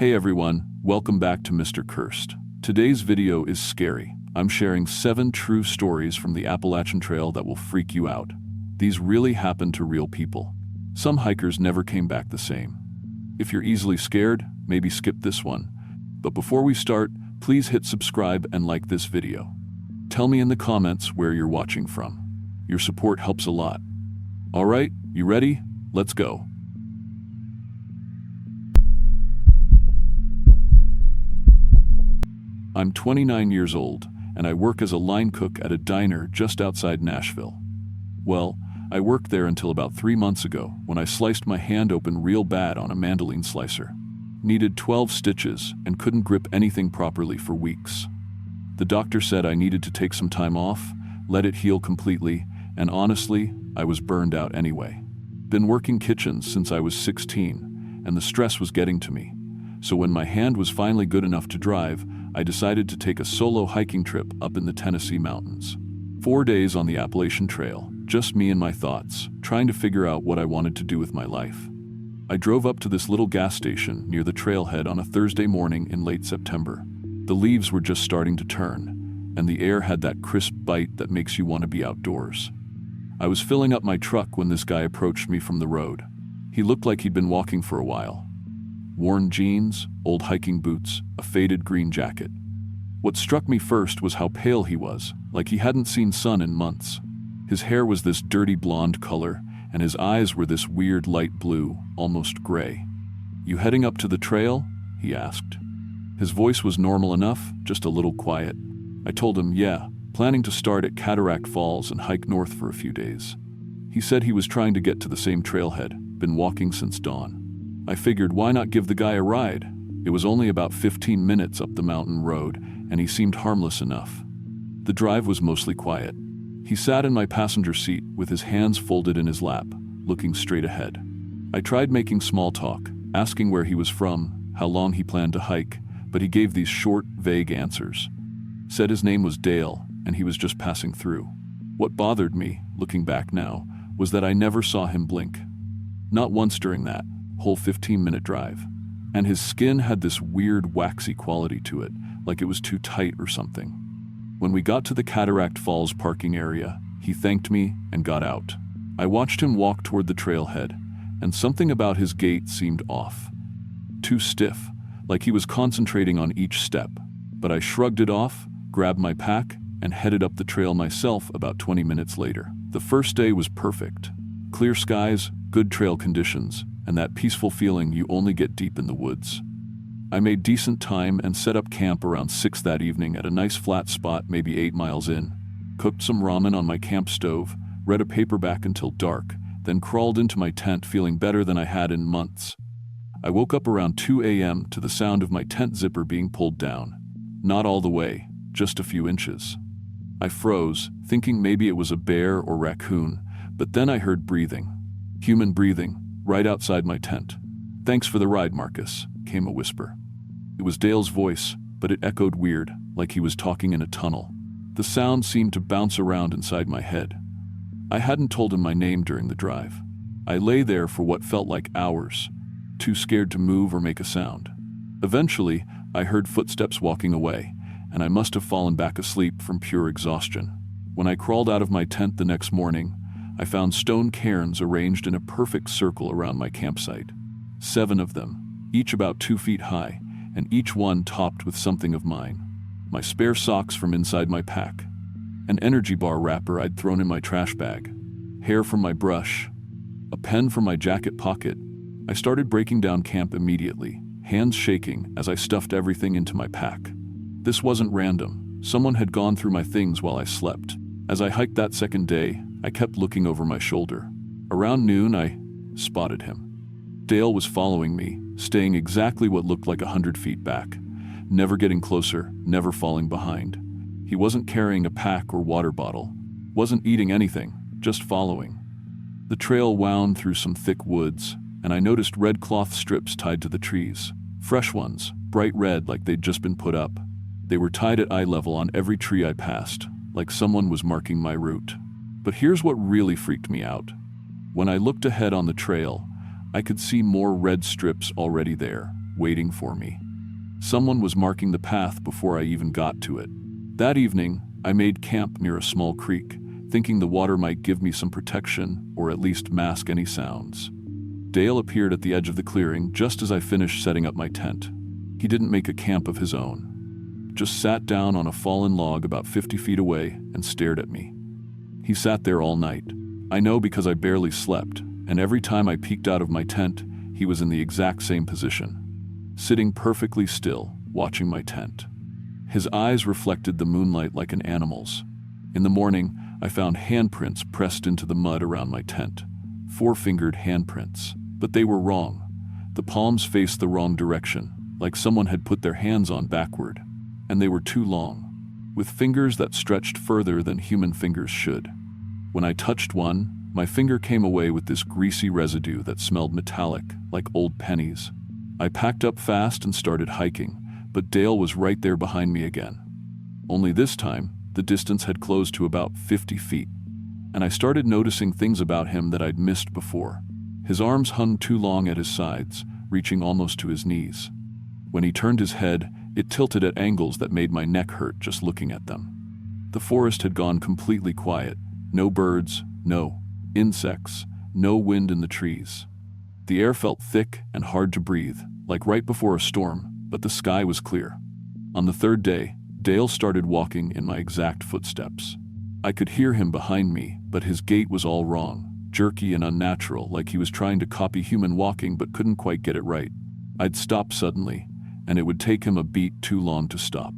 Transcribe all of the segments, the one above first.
Hey everyone, welcome back to Mr. Cursed. Today's video is scary. I'm sharing 7 true stories from the Appalachian Trail that will freak you out. These really happened to real people. Some hikers never came back the same. If you're easily scared, maybe skip this one. But before we start, please hit subscribe and like this video. Tell me in the comments where you're watching from. Your support helps a lot. Alright, you ready? Let's go. I'm 29 years old, and I work as a line cook at a diner just outside Nashville. Well, I worked there until about 3 months ago, when I sliced my hand open real bad on a mandolin slicer. Needed 12 stitches and couldn't grip anything properly for weeks. The doctor said I needed to take some time off, let it heal completely, and honestly, I was burned out anyway. Been working kitchens since I was 16, and the stress was getting to me. So when my hand was finally good enough to drive, I decided to take a solo hiking trip up in the Tennessee mountains. 4 days on the Appalachian Trail, just me and my thoughts, trying to figure out what I wanted to do with my life. I drove up to this little gas station near the trailhead on a Thursday morning in late September. The leaves were just starting to turn, and the air had that crisp bite that makes you want to be outdoors. I was filling up my truck when this guy approached me from the road. He looked like he'd been walking for a while. Worn jeans, old hiking boots, a faded green jacket. What struck me first was how pale he was, like he hadn't seen sun in months. His hair was this dirty blonde color, and his eyes were this weird light blue, almost gray. "You heading up to the trail?" he asked. His voice was normal enough, just a little quiet. I told him, yeah, planning to start at Cataract Falls and hike north for a few days. He said he was trying to get to the same trailhead, been walking since dawn. I figured, why not give the guy a ride? It was only about 15 minutes up the mountain road, and he seemed harmless enough. The drive was mostly quiet. He sat in my passenger seat with his hands folded in his lap, looking straight ahead. I tried making small talk, asking where he was from, how long he planned to hike, but he gave these short, vague answers. Said his name was Dale, and he was just passing through. What bothered me, looking back now, was that I never saw him blink. Not once during that whole 15-minute drive. And his skin had this weird waxy quality to it, like it was too tight or something. When we got to the Cataract Falls parking area, he thanked me and got out. I watched him walk toward the trailhead, and something about his gait seemed off. Too stiff, like he was concentrating on each step. But I shrugged it off, grabbed my pack, and headed up the trail myself about 20 minutes later. The first day was perfect. Clear skies, good trail conditions, and that peaceful feeling you only get deep in the woods. I made decent time and set up camp around 6 that evening at a nice flat spot maybe 8 miles in. Cooked some ramen on my camp stove, read a paperback until dark, then crawled into my tent feeling better than I had in months. I woke up around 2 a.m. to the sound of my tent zipper being pulled down. Not all the way, just a few inches. I froze, thinking maybe it was a bear or raccoon, but then I heard breathing. Human breathing, right outside my tent. "Thanks for the ride, Marcus," came a whisper. It was Dale's voice, but it echoed weird, like he was talking in a tunnel. The sound seemed to bounce around inside my head. I hadn't told him my name during the drive. I lay there for what felt like hours, too scared to move or make a sound. Eventually, I heard footsteps walking away, and I must have fallen back asleep from pure exhaustion. When I crawled out of my tent the next morning, I found stone cairns arranged in a perfect circle around my campsite. 7 of them, each about 2 feet high, and each one topped with something of mine. My spare socks from inside my pack, an energy bar wrapper I'd thrown in my trash bag, hair from my brush, a pen from my jacket pocket. I started breaking down camp immediately, hands shaking as I stuffed everything into my pack. This wasn't random. Someone had gone through my things while I slept. As I hiked that second day, I kept looking over my shoulder. Around noon, I spotted him. Dale was following me, staying exactly what looked like 100 feet back, never getting closer, never falling behind. He wasn't carrying a pack or water bottle, wasn't eating anything, just following. The trail wound through some thick woods, and I noticed red cloth strips tied to the trees. Fresh ones, bright red like they'd just been put up. They were tied at eye level on every tree I passed, like someone was marking my route. But here's what really freaked me out. When I looked ahead on the trail, I could see more red strips already there, waiting for me. Someone was marking the path before I even got to it. That evening, I made camp near a small creek, thinking the water might give me some protection or at least mask any sounds. Dale appeared at the edge of the clearing just as I finished setting up my tent. He didn't make a camp of his own. Just sat down on a fallen log about 50 feet away and stared at me. He sat there all night. I know because I barely slept, and every time I peeked out of my tent, he was in the exact same position, sitting perfectly still, watching my tent. His eyes reflected the moonlight like an animal's. In the morning, I found handprints pressed into the mud around my tent. 4-fingered handprints, but they were wrong. The palms faced the wrong direction, like someone had put their hands on backward, and they were too long, with fingers that stretched further than human fingers should. When I touched one, my finger came away with this greasy residue that smelled metallic, like old pennies. I packed up fast and started hiking, but Dale was right there behind me again. Only this time, the distance had closed to about 50 feet, and I started noticing things about him that I'd missed before. His arms hung too long at his sides, reaching almost to his knees. When he turned his head, it tilted at angles that made my neck hurt just looking at them. The forest had gone completely quiet. No birds, no insects, no wind in the trees. The air felt thick and hard to breathe, like right before a storm, but the sky was clear. On the third day, Dale started walking in my exact footsteps. I could hear him behind me, but his gait was all wrong, jerky and unnatural, like he was trying to copy human walking but couldn't quite get it right. I'd stop suddenly, and it would take him a beat too long to stop.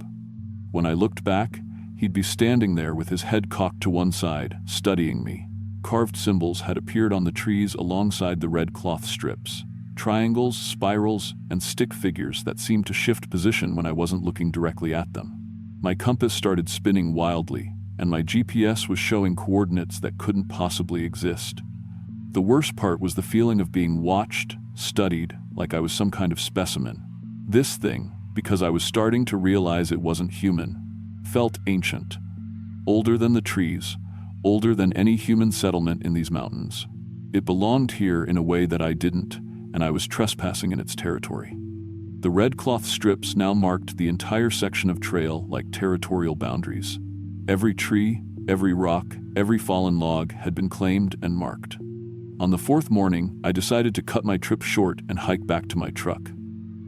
When I looked back, he'd be standing there with his head cocked to one side, studying me. Carved symbols had appeared on the trees alongside the red cloth strips. Triangles, spirals, and stick figures that seemed to shift position when I wasn't looking directly at them. My compass started spinning wildly, and my GPS was showing coordinates that couldn't possibly exist. The worst part was the feeling of being watched, studied, like I was some kind of specimen. This thing, because I was starting to realize it wasn't human, felt ancient. Older than the trees, older than any human settlement in these mountains. It belonged here in a way that I didn't, and I was trespassing in its territory. The red cloth strips now marked the entire section of trail like territorial boundaries. Every tree, every rock, every fallen log had been claimed and marked. On the fourth morning, I decided to cut my trip short and hike back to my truck.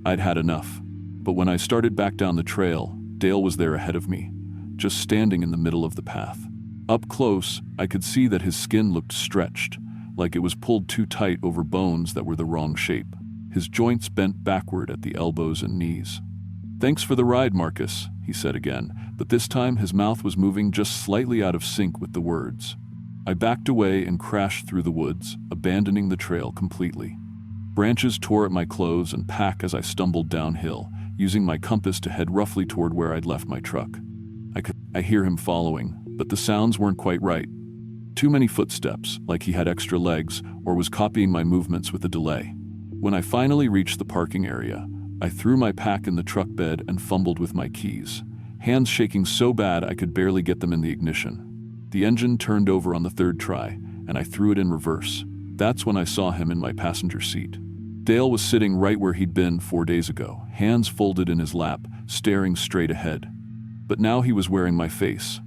I'd had enough, but when I started back down the trail, Dale was there ahead of me, just standing in the middle of the path. Up close, I could see that his skin looked stretched, like it was pulled too tight over bones that were the wrong shape. His joints bent backward at the elbows and knees. "Thanks for the ride, Marcus," he said again, but this time his mouth was moving just slightly out of sync with the words. I backed away and crashed through the woods, abandoning the trail completely. Branches tore at my clothes and pack as I stumbled downhill, using my compass to head roughly toward where I'd left my truck. I hear him following, but the sounds weren't quite right. Too many footsteps, like he had extra legs or was copying my movements with a delay. When I finally reached the parking area, I threw my pack in the truck bed and fumbled with my keys, hands shaking so bad I could barely get them in the ignition. The engine turned over on the third try, and I threw it in reverse. That's when I saw him in my passenger seat. Dale was sitting right where he'd been 4 days ago, hands folded in his lap, staring straight ahead. But now he was wearing my face.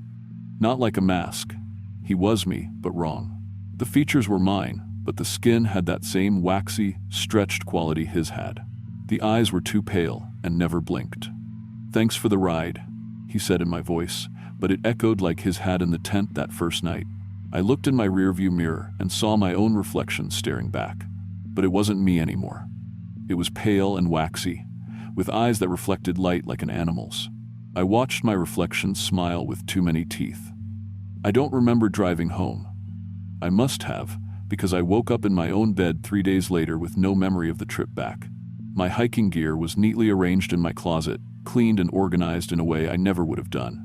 Not like a mask. He was me, but wrong. The features were mine, but the skin had that same waxy, stretched quality his had. The eyes were too pale and never blinked. "Thanks for the ride," he said in my voice, but it echoed like his had in the tent that first night. I looked in my rearview mirror and saw my own reflection staring back. But it wasn't me anymore. It was pale and waxy, with eyes that reflected light like an animal's. I watched my reflection smile with too many teeth. I don't remember driving home. I must have, because I woke up in my own bed 3 days later with no memory of the trip back. My hiking gear was neatly arranged in my closet, cleaned and organized in a way I never would have done.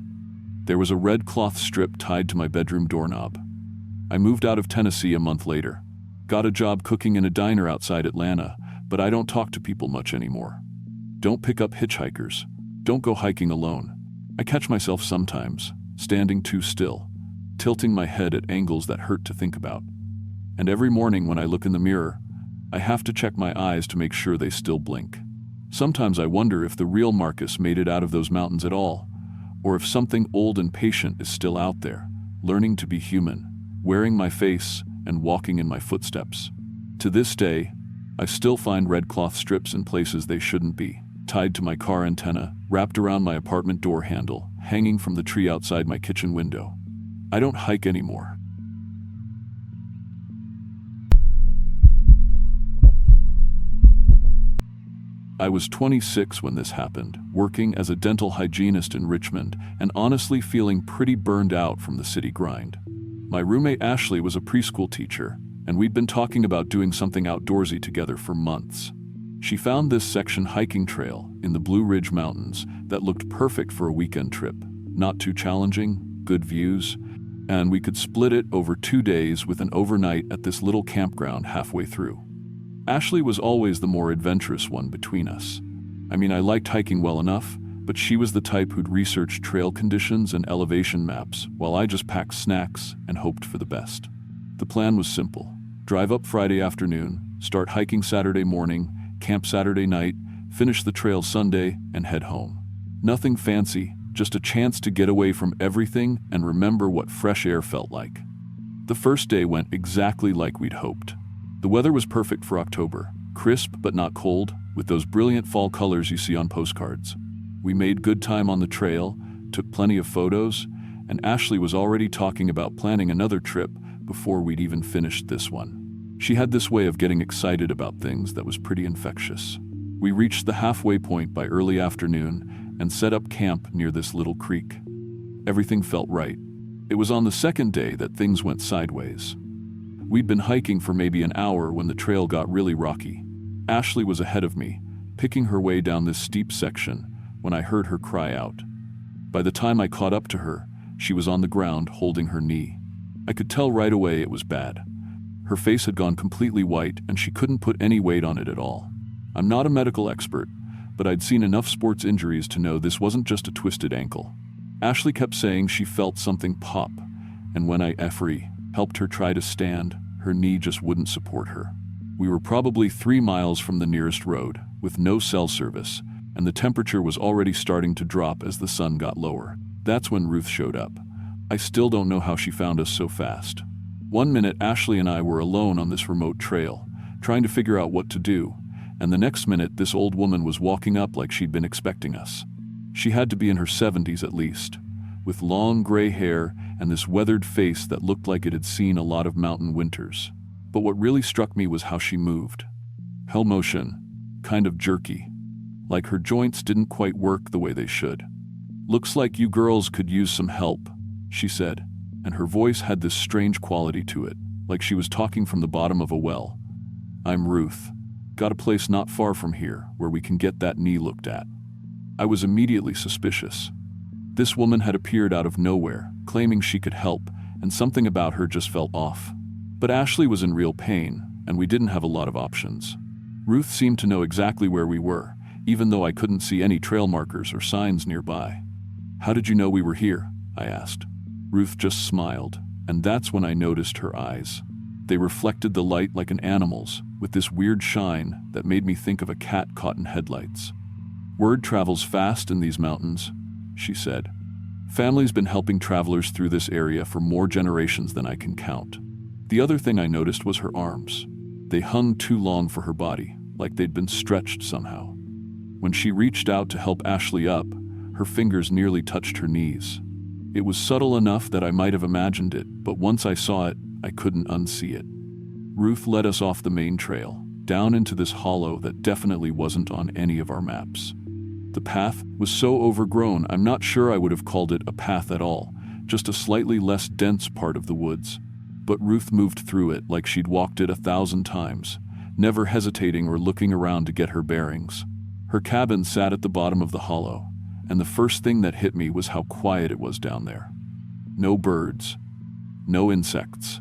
There was a red cloth strip tied to my bedroom doorknob. I moved out of Tennessee a month later. Got a job cooking in a diner outside Atlanta, but I don't talk to people much anymore. Don't pick up hitchhikers. Don't go hiking alone. I catch myself sometimes, standing too still, tilting my head at angles that hurt to think about. And every morning when I look in the mirror, I have to check my eyes to make sure they still blink. Sometimes I wonder if the real Marcus made it out of those mountains at all, or if something old and patient is still out there, learning to be human, wearing my face and walking in my footsteps. To this day, I still find red cloth strips in places they shouldn't be, tied to my car antenna, wrapped around my apartment door handle, hanging from the tree outside my kitchen window. I don't hike anymore. I was 26 when this happened, working as a dental hygienist in Richmond and honestly feeling pretty burned out from the city grind. My roommate Ashley was a preschool teacher, and we'd been talking about doing something outdoorsy together for months. She found this section hiking trail in the Blue Ridge Mountains that looked perfect for a weekend trip. Not too challenging, good views, and we could split it over 2 days with an overnight at this little campground halfway through. Ashley was always the more adventurous one between us. I mean, I liked hiking well enough, but she was the type who'd research trail conditions and elevation maps, while I just packed snacks and hoped for the best. The plan was simple. Drive up Friday afternoon, start hiking Saturday morning, camp Saturday night, finish the trail Sunday, and head home. Nothing fancy, just a chance to get away from everything and remember what fresh air felt like. The first day went exactly like we'd hoped. The weather was perfect for October, crisp but not cold, with those brilliant fall colors you see on postcards. We made good time on the trail, took plenty of photos, and Ashley was already talking about planning another trip before we'd even finished this one. She had this way of getting excited about things that was pretty infectious. We reached the halfway point by early afternoon and set up camp near this little creek. Everything felt right. It was on the second day that things went sideways. We'd been hiking for maybe an hour when the trail got really rocky. Ashley was ahead of me, picking her way down this steep section when I heard her cry out. By the time I caught up to her, she was on the ground holding her knee. I could tell right away it was bad. Her face had gone completely white and she couldn't put any weight on it at all. I'm not a medical expert, but I'd seen enough sports injuries to know this wasn't just a twisted ankle. Ashley kept saying she felt something pop, and when I helped her try to stand, her knee just wouldn't support her. We were probably 3 miles from the nearest road, with no cell service, and the temperature was already starting to drop as the sun got lower. That's when Ruth showed up. I still don't know how she found us so fast. One minute, Ashley and I were alone on this remote trail, trying to figure out what to do, and the next minute, this old woman was walking up like she'd been expecting us. She had to be in her 70s at least, with long gray hair and this weathered face that looked like it had seen a lot of mountain winters. But what really struck me was how she moved. Hell motion, kind of jerky, like her joints didn't quite work the way they should. "Looks like you girls could use some help," she said, and her voice had this strange quality to it, like she was talking from the bottom of a well. "I'm Ruth. Got a place not far from here where we can get that knee looked at." I was immediately suspicious. This woman had appeared out of nowhere, claiming she could help, and something about her just felt off. But Ashley was in real pain, and we didn't have a lot of options. Ruth seemed to know exactly where we were, even though I couldn't see any trail markers or signs nearby. "How did you know we were here?" I asked. Ruth just smiled, and that's when I noticed her eyes. They reflected the light like an animal's, with this weird shine that made me think of a cat caught in headlights. "Word travels fast in these mountains," she said. "Family's been helping travelers through this area for more generations than I can count." The other thing I noticed was her arms. They hung too long for her body, like they'd been stretched somehow. When she reached out to help Ashley up, her fingers nearly touched her knees. It was subtle enough that I might have imagined it, but once I saw it, I couldn't unsee it. Ruth led us off the main trail, down into this hollow that definitely wasn't on any of our maps. The path was so overgrown, I'm not sure I would have called it a path at all, just a slightly less dense part of the woods. But Ruth moved through it like she'd walked it 1,000 times, never hesitating or looking around to get her bearings. Her cabin sat at the bottom of the hollow, and the first thing that hit me was how quiet it was down there. No birds, no insects.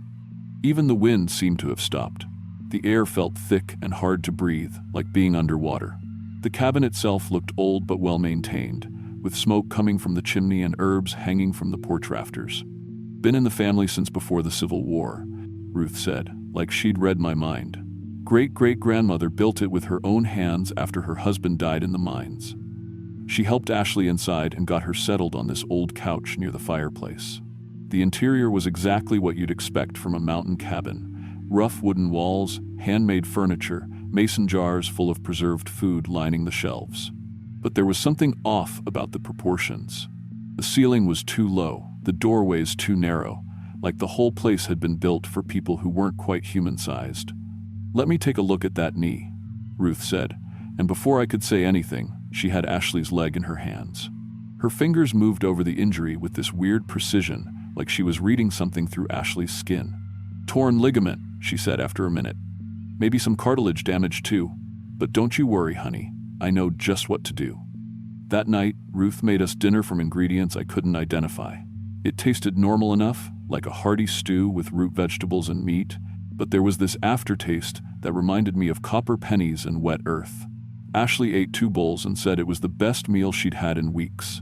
Even the wind seemed to have stopped. The air felt thick and hard to breathe, like being underwater. The cabin itself looked old but well-maintained, with smoke coming from the chimney and herbs hanging from the porch rafters. "Been in the family since before the Civil War," Ruth said, like she'd read my mind. Great-great-grandmother built it with her own hands after her husband died in the mines. She helped Ashley inside and got her settled on this old couch near the fireplace. The interior was exactly what you'd expect from a mountain cabin. Rough wooden walls, handmade furniture, mason jars full of preserved food lining the shelves. But there was something off about the proportions. The ceiling was too low, the doorways too narrow, like the whole place had been built for people who weren't quite human-sized. "Let me take a look at that knee," Ruth said, and before I could say anything, she had Ashley's leg in her hands. Her fingers moved over the injury with this weird precision, like she was reading something through Ashley's skin. "Torn ligament," she said after a minute. "Maybe some cartilage damage too. But don't you worry, honey. I know just what to do." That night, Ruth made us dinner from ingredients I couldn't identify. It tasted normal enough, like a hearty stew with root vegetables and meat, but there was this aftertaste that reminded me of copper pennies and wet earth. Ashley ate 2 bowls and said it was the best meal she'd had in weeks.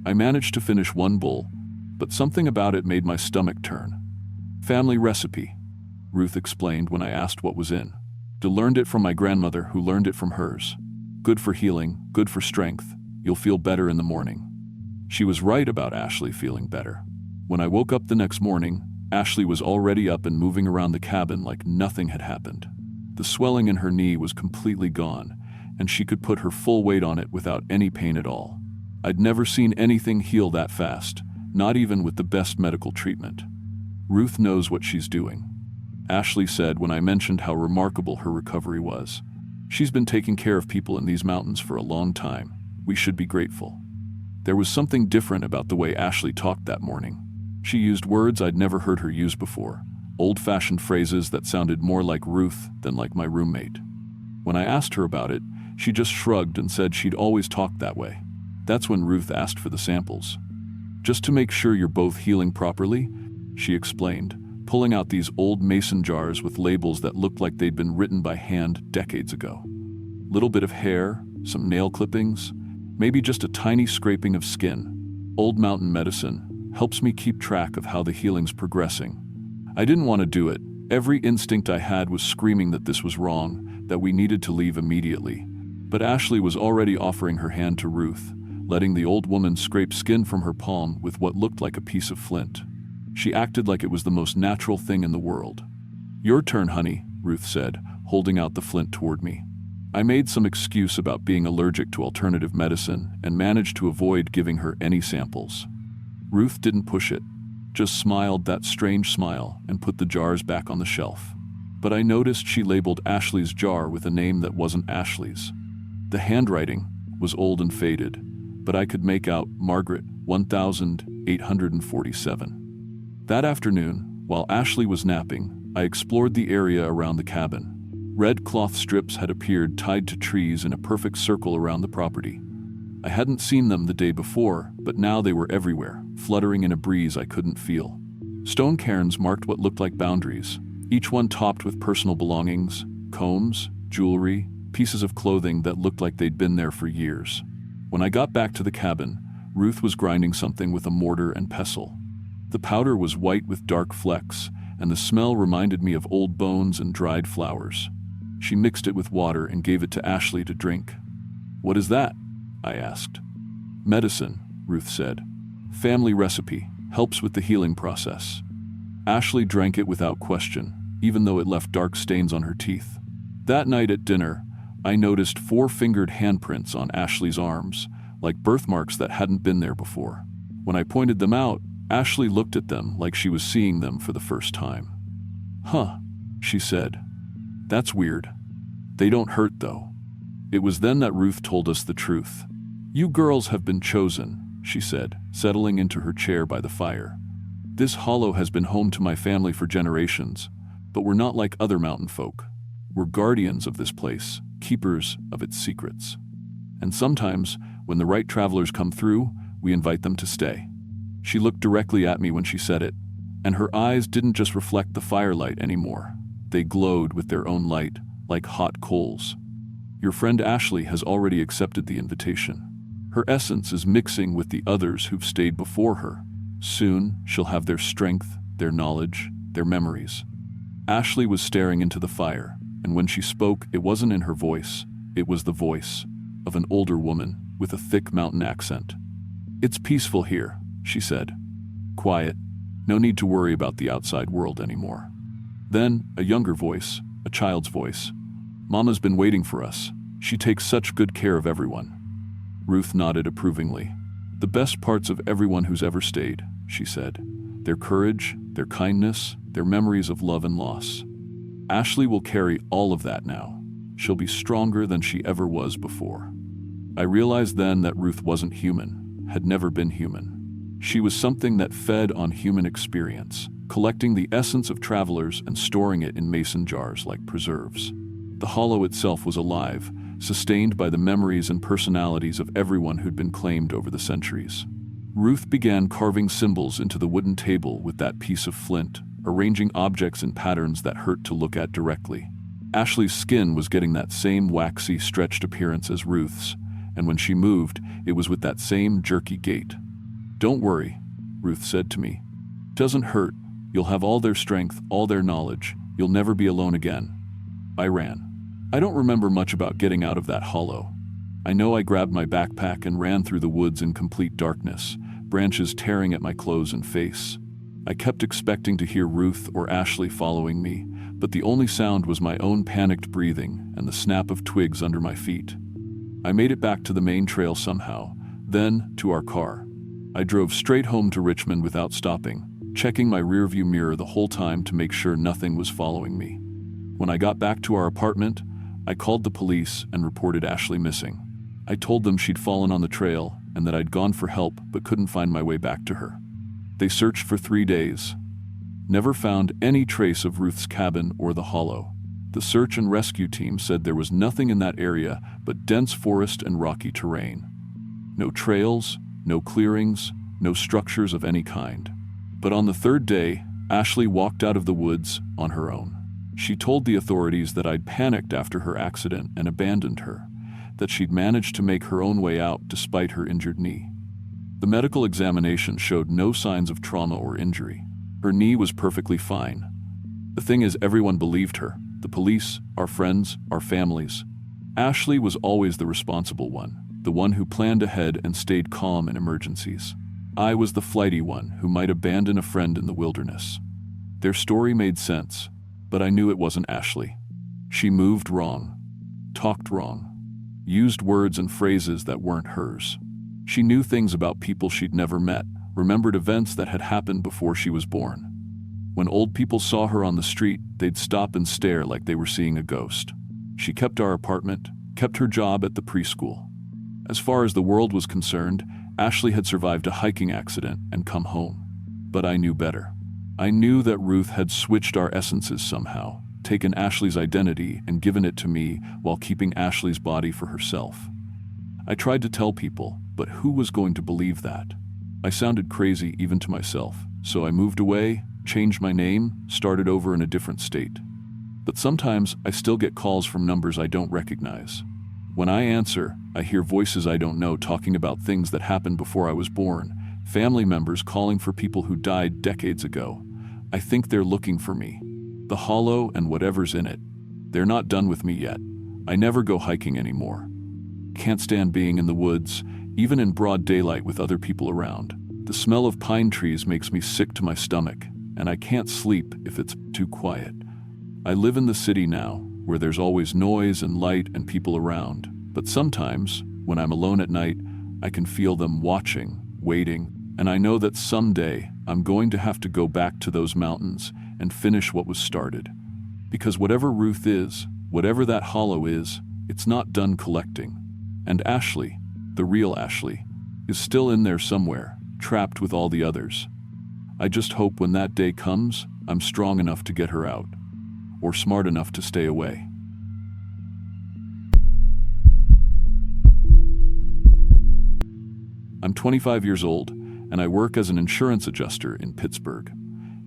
I managed to finish 1 bowl, but something about it made my stomach turn. "Family recipe," Ruth explained when I asked what was in. "I learned it from my grandmother, who learned it from hers. Good for healing, good for strength. You'll feel better in the morning." She was right about Ashley feeling better. When I woke up the next morning, Ashley was already up and moving around the cabin like nothing had happened. The swelling in her knee was completely gone, and she could put her full weight on it without any pain at all. I'd never seen anything heal that fast, not even with the best medical treatment. "Ruth knows what she's doing," Ashley said when I mentioned how remarkable her recovery was. "She's been taking care of people in these mountains for a long time. We should be grateful." There was something different about the way Ashley talked that morning. She used words I'd never heard her use before, old-fashioned phrases that sounded more like Ruth than like my roommate. When I asked her about it, she just shrugged and said she'd always talked that way. That's when Ruth asked for the samples. "Just to make sure you're both healing properly," she explained, pulling out these old mason jars with labels that looked like they'd been written by hand decades ago. Little bit of hair, some nail clippings, maybe just a tiny scraping of skin. Old mountain medicine helps me keep track of how the healing's progressing. I didn't want to do it. Every instinct I had was screaming that this was wrong, that we needed to leave immediately. But Ashley was already offering her hand to Ruth, letting the old woman scrape skin from her palm with what looked like a piece of flint. She acted like it was the most natural thing in the world. "Your turn, honey," Ruth said, holding out the flint toward me. I made some excuse about being allergic to alternative medicine and managed to avoid giving her any samples. Ruth didn't push it, just smiled that strange smile and put the jars back on the shelf. But I noticed she labeled Ashley's jar with a name that wasn't Ashley's. The handwriting was old and faded, but I could make out Margaret 1847. That afternoon, while Ashley was napping, I explored the area around the cabin. Red cloth strips had appeared tied to trees in a perfect circle around the property. I hadn't seen them the day before, but now they were everywhere, fluttering in a breeze I couldn't feel. Stone cairns marked what looked like boundaries, each one topped with personal belongings, combs, jewelry, pieces of clothing that looked like they'd been there for years. When I got back to the cabin, Ruth was grinding something with a mortar and pestle. The powder was white with dark flecks, and the smell reminded me of old bones and dried flowers. She mixed it with water and gave it to Ashley to drink. "What is that?" I asked. "Medicine," Ruth said. "Family recipe, helps with the healing process." Ashley drank it without question, even though it left dark stains on her teeth. That night at dinner, I noticed 4-fingered handprints on Ashley's arms, like birthmarks that hadn't been there before. When I pointed them out, Ashley looked at them like she was seeing them for the first time. "Huh," she said. "That's weird. They don't hurt, though." It was then that Ruth told us the truth. "You girls have been chosen," she said, settling into her chair by the fire. "This hollow has been home to my family for generations, but we're not like other mountain folk. We're guardians of this place, keepers of its secrets. And sometimes, when the right travelers come through, we invite them to stay." She looked directly at me when she said it, and her eyes didn't just reflect the firelight anymore. They glowed with their own light, like hot coals. "Your friend Ashley has already accepted the invitation. Her essence is mixing with the others who've stayed before her. Soon, she'll have their strength, their knowledge, their memories." Ashley was staring into the fire, and when she spoke, it wasn't in her voice. It was the voice of an older woman with a thick mountain accent. "It's peaceful here," she said. "Quiet. No need to worry about the outside world anymore." Then, a younger voice, a child's voice. "Mama's been waiting for us. She takes such good care of everyone." Ruth nodded approvingly. "The best parts of everyone who's ever stayed," she said. "Their courage, their kindness, their memories of love and loss. Ashley will carry all of that now. She'll be stronger than she ever was before." I realized then that Ruth wasn't human, had never been human. She was something that fed on human experience, collecting the essence of travelers and storing it in mason jars like preserves. The hollow itself was alive, sustained by the memories and personalities of everyone who'd been claimed over the centuries. Ruth began carving symbols into the wooden table with that piece of flint, arranging objects in patterns that hurt to look at directly. Ashley's skin was getting that same waxy, stretched appearance as Ruth's, and when she moved, it was with that same jerky gait. "Don't worry," Ruth said to me. "Doesn't hurt. You'll have all their strength, all their knowledge. You'll never be alone again." I ran. I don't remember much about getting out of that hollow. I know I grabbed my backpack and ran through the woods in complete darkness, branches tearing at my clothes and face. I kept expecting to hear Ruth or Ashley following me, but the only sound was my own panicked breathing and the snap of twigs under my feet. I made it back to the main trail somehow, then to our car. I drove straight home to Richmond without stopping, checking my rearview mirror the whole time to make sure nothing was following me. When I got back to our apartment, I called the police and reported Ashley missing. I told them she'd fallen on the trail and that I'd gone for help but couldn't find my way back to her. They searched for 3 days. Never found any trace of Ruth's cabin or the hollow. The search and rescue team said there was nothing in that area but dense forest and rocky terrain. No trails, no clearings, no structures of any kind. But on the 3rd day, Ashley walked out of the woods on her own. She told the authorities that I'd panicked after her accident and abandoned her, that she'd managed to make her own way out despite her injured knee. The medical examination showed no signs of trauma or injury. Her knee was perfectly fine. The thing is, everyone believed her. The police, our friends, our families. Ashley was always the responsible one, the one who planned ahead and stayed calm in emergencies. I was the flighty one who might abandon a friend in the wilderness. Their story made sense, but I knew it wasn't Ashley. She moved wrong, talked wrong, used words and phrases that weren't hers. She knew things about people she'd never met, remembered events that had happened before she was born. When old people saw her on the street, they'd stop and stare like they were seeing a ghost. She kept our apartment, kept her job at the preschool. As far as the world was concerned, Ashley had survived a hiking accident and come home. But I knew better. I knew that Ruth had switched our essences somehow, taken Ashley's identity and given it to me while keeping Ashley's body for herself. I tried to tell people, but who was going to believe that? I sounded crazy even to myself, so I moved away, changed my name, started over in a different state. But sometimes I still get calls from numbers I don't recognize. When I answer, I hear voices I don't know talking about things that happened before I was born, family members calling for people who died decades ago. I think they're looking for me. The hollow and whatever's in it. They're not done with me yet. I never go hiking anymore. Can't stand being in the woods, even in broad daylight with other people around. The smell of pine trees makes me sick to my stomach, and I can't sleep if it's too quiet. I live in the city now, where there's always noise and light and people around, but sometimes, when I'm alone at night, I can feel them watching, waiting, and I know that someday I'm going to have to go back to those mountains and finish what was started. Because whatever Ruth is, whatever that hollow is, it's not done collecting. And Ashley, the real Ashley, is still in there somewhere, trapped with all the others. I just hope when that day comes, I'm strong enough to get her out, or smart enough to stay away. I'm 25 years old, and I work as an insurance adjuster in Pittsburgh.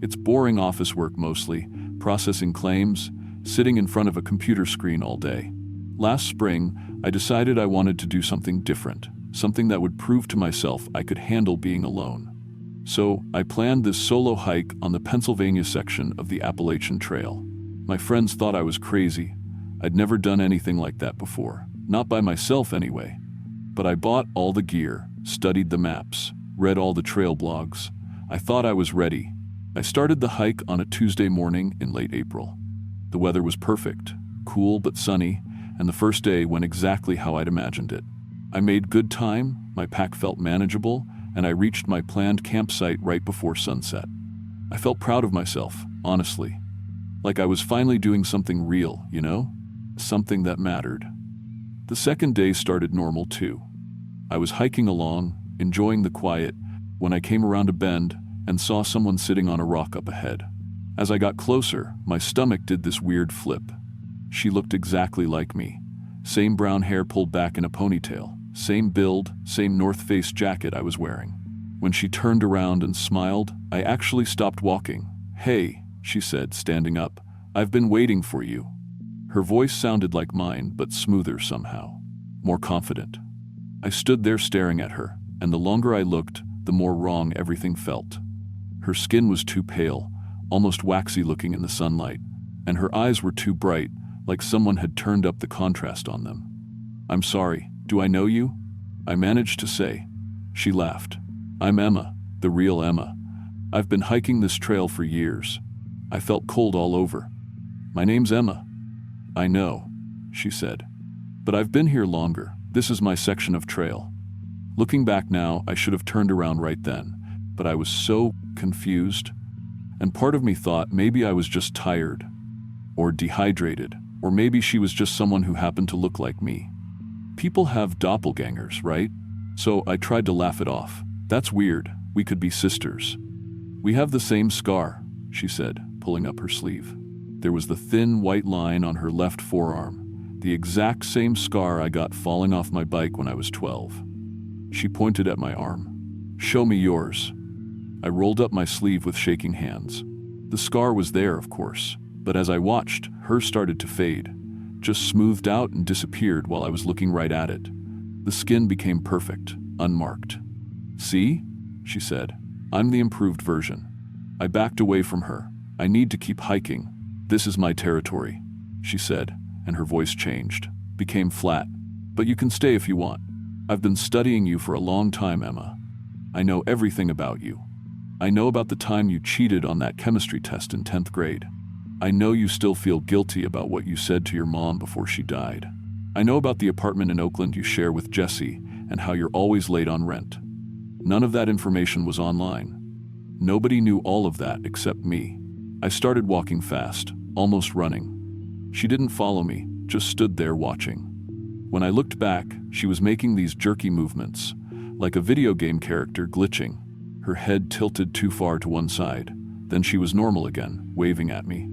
It's boring office work mostly, processing claims, sitting in front of a computer screen all day. Last spring, I decided I wanted to do something different, something that would prove to myself I could handle being alone. So I planned this solo hike on the Pennsylvania section of the Appalachian Trail. My friends thought I was crazy, I'd never done anything like that before, not by myself anyway. But I bought all the gear, studied the maps, read all the trail blogs. I thought I was ready. I started the hike on a Tuesday morning in late April. The weather was perfect, cool but sunny, and the first day went exactly how I'd imagined it. I made good time, my pack felt manageable, and I reached my planned campsite right before sunset. I felt proud of myself, honestly. Like I was finally doing something real, you know? Something that mattered. The second day started normal too. I was hiking along, enjoying the quiet, when I came around a bend and saw someone sitting on a rock up ahead. As I got closer, my stomach did this weird flip. She looked exactly like me. Same brown hair pulled back in a ponytail, same build, same North Face jacket I was wearing. When she turned around and smiled, I actually stopped walking. "Hey," she said, standing up, "I've been waiting for you." Her voice sounded like mine, but smoother somehow, more confident. I stood there staring at her, and the longer I looked, the more wrong everything felt. Her skin was too pale, almost waxy looking in the sunlight, and her eyes were too bright, like someone had turned up the contrast on them. "I'm sorry, do I know you?" I managed to say. She laughed. "I'm Emma, the real Emma. I've been hiking this trail for years." I felt cold all over. "My name's Emma." "I know," she said. "But I've been here longer. This is my section of trail." Looking back now, I should have turned around right then, but I was so confused. And part of me thought maybe I was just tired, or dehydrated, or maybe she was just someone who happened to look like me. People have doppelgangers, right? So I tried to laugh it off. "That's weird. We could be sisters." "We have the same scar," she said, pulling up her sleeve. There was the thin white line on her left forearm, the exact same scar I got falling off my bike when I was 12. She pointed at my arm. "Show me yours." I rolled up my sleeve with shaking hands. The scar was there, of course, but as I watched, hers started to fade, just smoothed out and disappeared while I was looking right at it. The skin became perfect, unmarked. "See?" she said. "I'm the improved version." I backed away from her. "I need to keep hiking. This is my territory," she said, and her voice changed, became flat. "But you can stay if you want. I've been studying you for a long time, Emma. I know everything about you. I know about the time you cheated on that chemistry test in 10th grade. I know you still feel guilty about what you said to your mom before she died. I know about the apartment in Oakland you share with Jesse and how you're always late on rent. None of that information was online. Nobody knew all of that except me." I started walking fast, almost running. She didn't follow me, just stood there watching. When I looked back, she was making these jerky movements, like a video game character glitching. Her head tilted too far to one side. Then she was normal again, waving at me.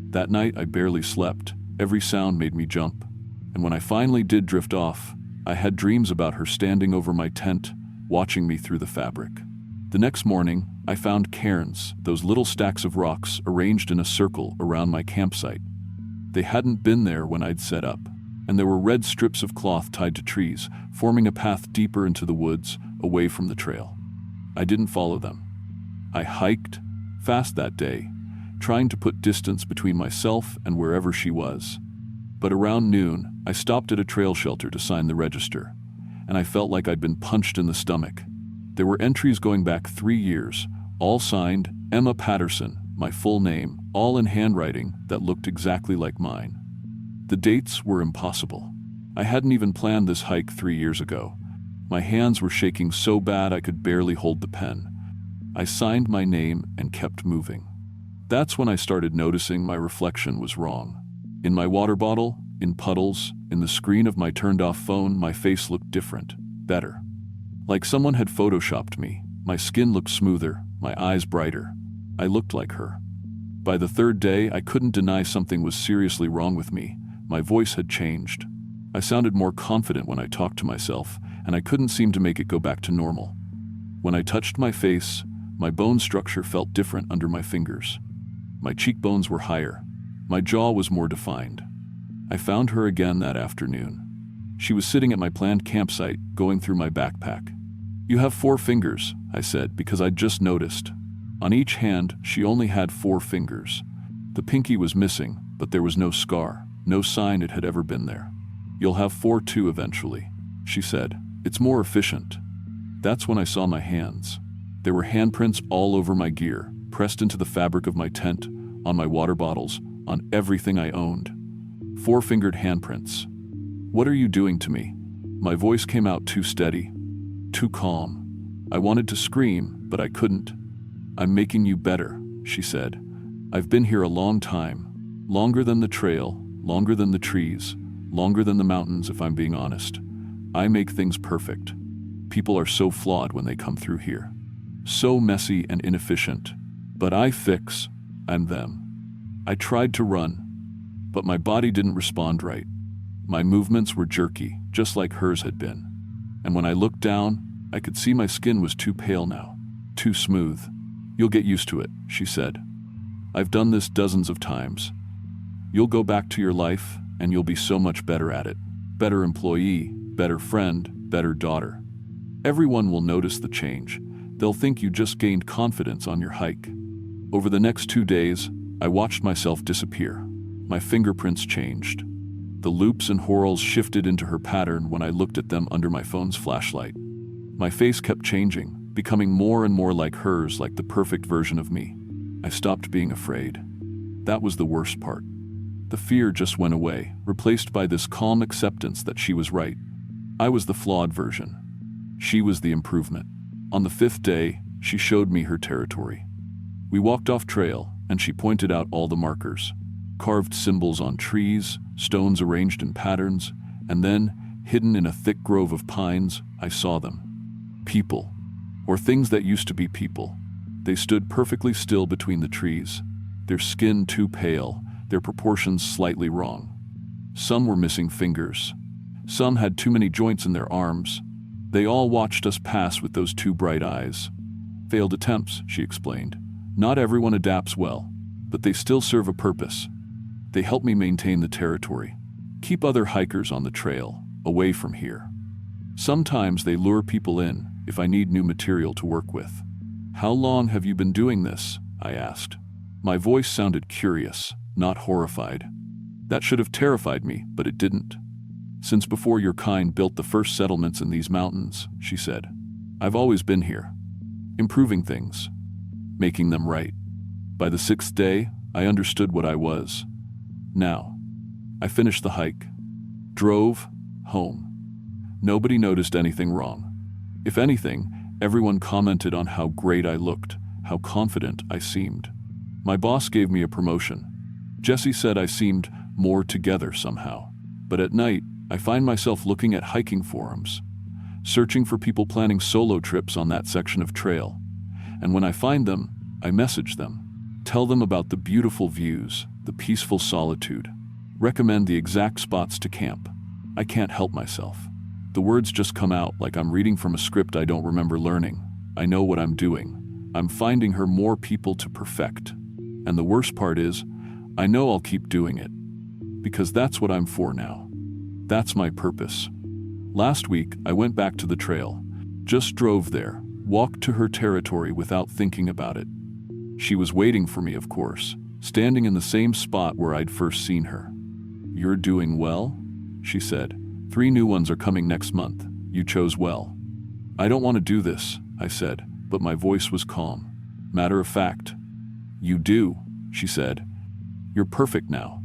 That night I barely slept. Every sound made me jump. And when I finally did drift off, I had dreams about her standing over my tent, watching me through the fabric. The next morning, I found cairns, those little stacks of rocks arranged in a circle around my campsite. They hadn't been there when I'd set up, and there were red strips of cloth tied to trees, forming a path deeper into the woods, away from the trail. I didn't follow them. I hiked fast that day, trying to put distance between myself and wherever she was. But around noon, I stopped at a trail shelter to sign the register, and I felt like I'd been punched in the stomach. There were entries going back 3 years, all signed Emma Patterson, my full name, all in handwriting that looked exactly like mine. The dates were impossible. I hadn't even planned this hike 3 years ago. My hands were shaking so bad I could barely hold the pen. I signed my name and kept moving. That's when I started noticing my reflection was wrong. In my water bottle, in puddles, in the screen of my turned-off phone, my face looked different, better. Like someone had photoshopped me. My skin looked smoother, my eyes brighter. I looked like her. By the third day, I couldn't deny something was seriously wrong with me. My voice had changed. I sounded more confident when I talked to myself, and I couldn't seem to make it go back to normal. When I touched my face, my bone structure felt different under my fingers. My cheekbones were higher. My jaw was more defined. I found her again that afternoon. She was sitting at my planned campsite, going through my backpack. "You have 4 fingers, I said, because I'd just noticed. On each hand, she only had 4 fingers. The pinky was missing, but there was no scar. No sign it had ever been there. "You'll have 4 too eventually," she said. "It's more efficient." That's when I saw my hands. There were handprints all over my gear, pressed into the fabric of my tent, on my water bottles, on everything I owned. 4-fingered handprints. "What are you doing to me?" My voice came out too steady, too calm. I wanted to scream, but I couldn't. "I'm making you better," she said. "I've been here a long time. Longer than the trail, longer than the trees, longer than the mountains, if I'm being honest. I make things perfect. People are so flawed when they come through here. So messy and inefficient. But I fix. I'm them." I tried to run, but my body didn't respond right. My movements were jerky, just like hers had been. And when I looked down, I could see my skin was too pale now, too smooth. "You'll get used to it," she said. "I've done this dozens of times. You'll go back to your life, and you'll be so much better at it. Better employee, better friend, better daughter. Everyone will notice the change. They'll think you just gained confidence on your hike." Over the next 2 days, I watched myself disappear. My fingerprints changed. The loops and whorls shifted into her pattern when I looked at them under my phone's flashlight. My face kept changing, becoming more and more like hers, like the perfect version of me. I stopped being afraid. That was the worst part. The fear just went away, replaced by this calm acceptance that she was right. I was the flawed version. She was the improvement. On the 5th day, she showed me her territory. We walked off trail, and she pointed out all the markers. Carved symbols on trees, stones arranged in patterns, and then, hidden in a thick grove of pines, I saw them. People. Or things that used to be people. They stood perfectly still between the trees, their skin too pale, their proportions slightly wrong. Some were missing fingers. Some had too many joints in their arms. They all watched us pass with those 2 bright eyes. "Failed attempts," she explained. "Not everyone adapts well, but they still serve a purpose. They help me maintain the territory, keep other hikers on the trail, away from here. Sometimes they lure people in if I need new material to work with." "How long have you been doing this?" I asked. My voice sounded curious, not horrified. That should have terrified me, but it didn't. "Since before your kind built the first settlements in these mountains," she said. "I've always been here, improving things, making them right." By the 6th day, I understood what I was. Now, I finished the hike, drove home. Nobody noticed anything wrong. If anything, everyone commented on how great I looked, how confident I seemed. My boss gave me a promotion. Jesse said I seemed more together somehow. But at night, I find myself looking at hiking forums, searching for people planning solo trips on that section of trail. And when I find them, I message them, tell them about the beautiful views, the peaceful solitude, recommend the exact spots to camp. I can't help myself. The words just come out like I'm reading from a script I don't remember learning. I know what I'm doing. I'm finding her more people to perfect. And the worst part is, I know I'll keep doing it. Because that's what I'm for now. That's my purpose. Last week, I went back to the trail. Just drove there, walked to her territory without thinking about it. She was waiting for me, of course, standing in the same spot where I'd first seen her. "You're doing well?" she said. "3 new ones are coming next month. You chose well." "I don't want to do this," I said, but my voice was calm. "Matter of fact." "You do," she said. "You're perfect now.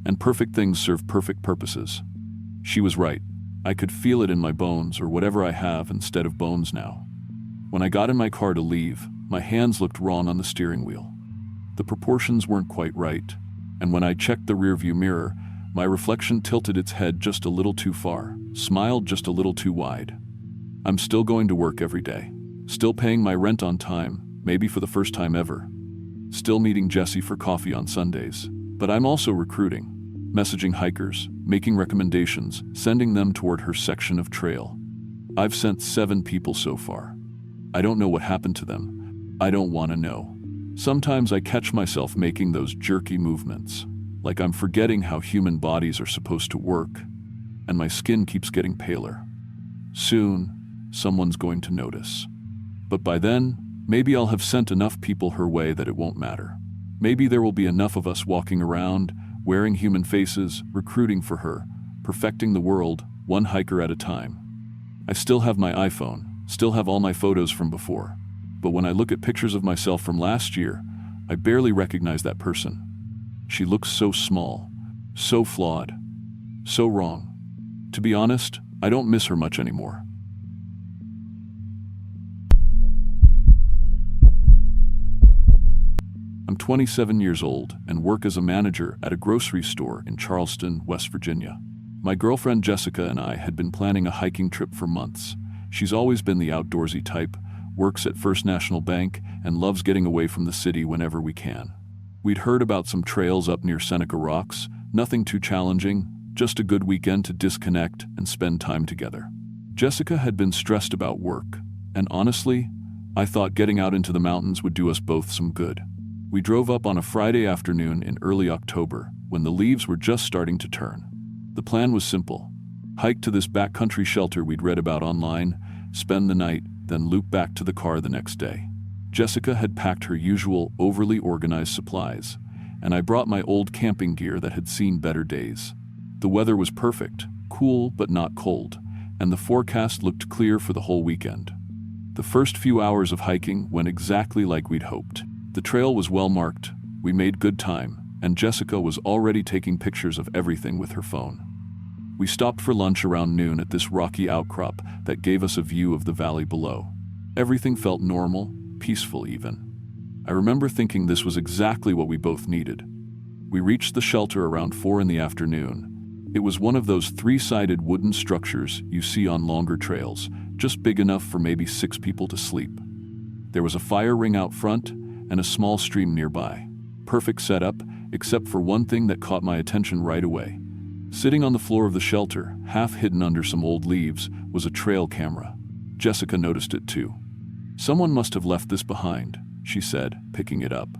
And perfect things serve perfect purposes." She was right. I could feel it in my bones, or whatever I have instead of bones now. When I got in my car to leave, my hands looked wrong on the steering wheel. The proportions weren't quite right, and when I checked the rearview mirror, my reflection tilted its head just a little too far, smiled just a little too wide. I'm still going to work every day, still paying my rent on time, maybe for the first time ever, still meeting Jesse for coffee on Sundays, but I'm also recruiting, messaging hikers, making recommendations, sending them toward her section of trail. I've sent 7 people so far. I don't know what happened to them. I don't want to know. Sometimes I catch myself making those jerky movements, like I'm forgetting how human bodies are supposed to work, and my skin keeps getting paler. Soon, someone's going to notice. But by then, maybe I'll have sent enough people her way that it won't matter. Maybe there will be enough of us walking around, wearing human faces, recruiting for her, perfecting the world, one hiker at a time. I still have my iPhone, still have all my photos from before. But when I look at pictures of myself from last year, I barely recognize that person. She looks so small, so flawed, so wrong. To be honest, I don't miss her much anymore. I'm 27 years old and work as a manager at a grocery store in Charleston, West Virginia. My girlfriend Jessica and I had been planning a hiking trip for months. She's always been the outdoorsy type, works at First National Bank, and loves getting away from the city whenever we can. We'd heard about some trails up near Seneca Rocks, nothing too challenging, just a good weekend to disconnect and spend time together. Jessica had been stressed about work, and honestly, I thought getting out into the mountains would do us both some good. We drove up on a Friday afternoon in early October, when the leaves were just starting to turn. The plan was simple. Hike to this backcountry shelter we'd read about online, spend the night, then loop back to the car the next day. Jessica had packed her usual, overly organized supplies, and I brought my old camping gear that had seen better days. The weather was perfect, cool but not cold, and the forecast looked clear for the whole weekend. The first few hours of hiking went exactly like we'd hoped. The trail was well marked, we made good time, and Jessica was already taking pictures of everything with her phone. We stopped for lunch around noon at this rocky outcrop that gave us a view of the valley below. Everything felt normal, peaceful even. I remember thinking this was exactly what we both needed. We reached the shelter around 4 in the afternoon. It was one of those 3-sided wooden structures you see on longer trails, just big enough for maybe 6 people to sleep. There was a fire ring out front and a small stream nearby. Perfect setup, except for one thing that caught my attention right away. Sitting on the floor of the shelter, half hidden under some old leaves, was a trail camera. Jessica noticed it too. "Someone must have left this behind," she said, picking it up.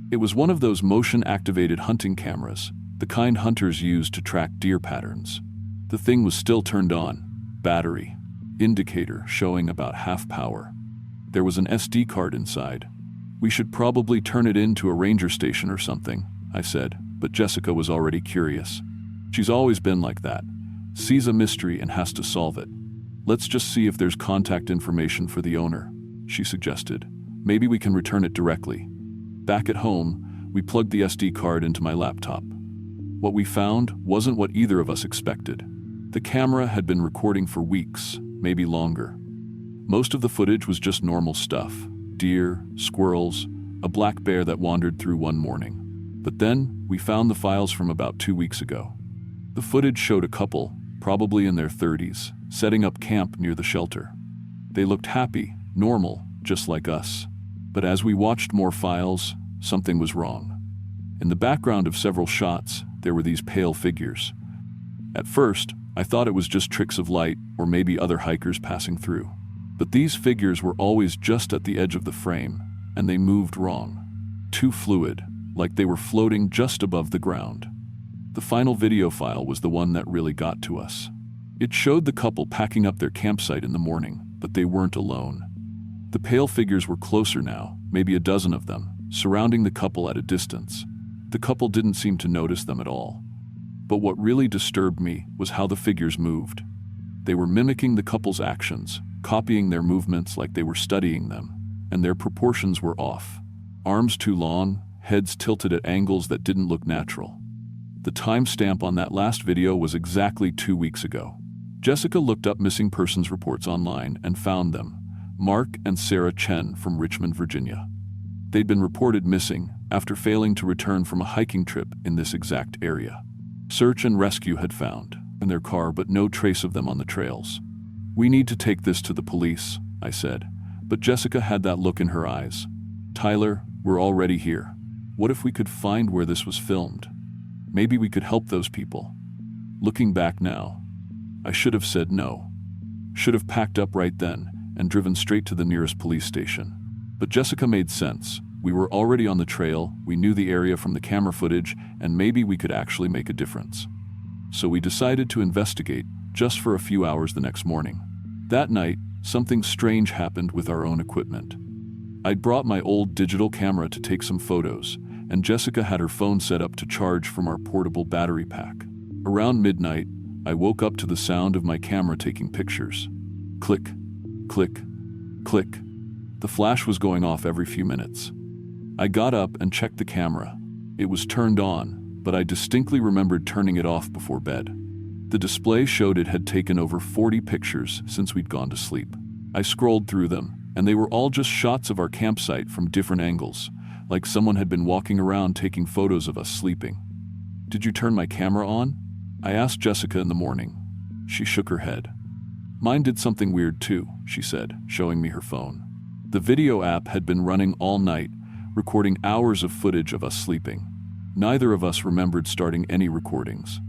It was one of those motion-activated hunting cameras, the kind hunters use to track deer patterns. The thing was still turned on. Battery. Indicator showing about half power. There was an SD card inside. "We should probably turn it into a ranger station or something," I said, but Jessica was already curious. She's always been like that. Sees a mystery and has to solve it. "Let's just see if there's contact information for the owner," she suggested. "Maybe we can return it directly." Back at home, we plugged the SD card into my laptop. What we found wasn't what either of us expected. The camera had been recording for weeks, maybe longer. Most of the footage was just normal stuff. Deer, squirrels, a black bear that wandered through one morning. But then, we found the files from about 2 weeks ago. The footage showed a couple, probably in their 30s, setting up camp near the shelter. They looked happy, normal, just like us. But as we watched more files, something was wrong. In the background of several shots, there were these pale figures. At first, I thought it was just tricks of light or maybe other hikers passing through. But these figures were always just at the edge of the frame, and they moved wrong. Too fluid, like they were floating just above the ground. The final video file was the one that really got to us. It showed the couple packing up their campsite in the morning, but they weren't alone. The pale figures were closer now, maybe a dozen of them, surrounding the couple at a distance. The couple didn't seem to notice them at all. But what really disturbed me was how the figures moved. They were mimicking the couple's actions, copying their movements like they were studying them, and their proportions were off. Arms too long, heads tilted at angles that didn't look natural. The timestamp on that last video was exactly 2 weeks ago. Jessica looked up missing persons reports online and found them. Mark and Sarah Chen from Richmond, Virginia. They'd been reported missing after failing to return from a hiking trip in this exact area. Search and rescue had found in their car, but no trace of them on the trails. "We need to take this to the police," I said, but Jessica had that look in her eyes. "Tyler, we're already here. What if we could find where this was filmed? Maybe we could help those people." Looking back now, I should have said no. Should have packed up right then and driven straight to the nearest police station. But Jessica made sense. We were already on the trail, we knew the area from the camera footage, and maybe we could actually make a difference. So we decided to investigate, just for a few hours the next morning. That night, something strange happened with our own equipment. I'd brought my old digital camera to take some photos, and Jessica had her phone set up to charge from our portable battery pack. Around midnight, I woke up to the sound of my camera taking pictures. Click, click, click. The flash was going off every few minutes. I got up and checked the camera. It was turned on, but I distinctly remembered turning it off before bed. The display showed it had taken over 40 pictures since we'd gone to sleep. I scrolled through them, and they were all just shots of our campsite from different angles, like someone had been walking around taking photos of us sleeping. "Did you turn my camera on?" I asked Jessica in the morning. She shook her head. "Mine did something weird too," she said, showing me her phone. The video app had been running all night, recording hours of footage of us sleeping. Neither of us remembered starting any recordings.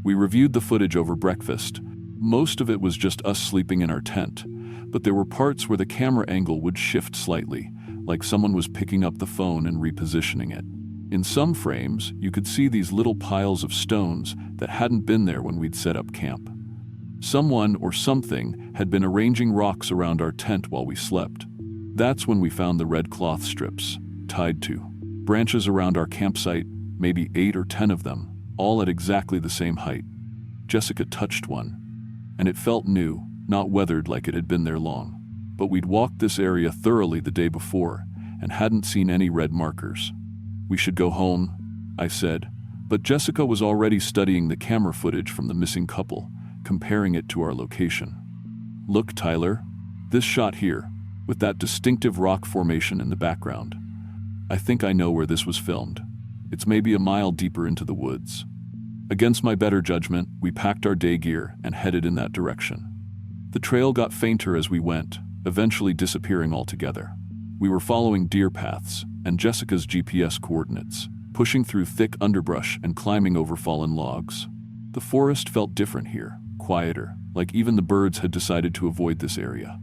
We reviewed the footage over breakfast. Most of it was just us sleeping in our tent, but there were parts where the camera angle would shift slightly, like someone was picking up the phone and repositioning it. In some frames, you could see these little piles of stones that hadn't been there when we'd set up camp. Someone or something had been arranging rocks around our tent while we slept. That's when we found the red cloth strips, tied to branches around our campsite, maybe 8 or 10 of them, all at exactly the same height. Jessica touched one, and it felt new, not weathered like it had been there long. But we'd walked this area thoroughly the day before and hadn't seen any red markers. "We should go home," I said, but Jessica was already studying the camera footage from the missing couple, comparing it to our location. "Look, Tyler, this shot here, with that distinctive rock formation in the background. I think I know where this was filmed. It's maybe a mile deeper into the woods." Against my better judgment, we packed our day gear and headed in that direction. The trail got fainter as we went, eventually disappearing altogether. We were following deer paths and Jessica's GPS coordinates, pushing through thick underbrush and climbing over fallen logs. The forest felt different here, quieter, like even the birds had decided to avoid this area.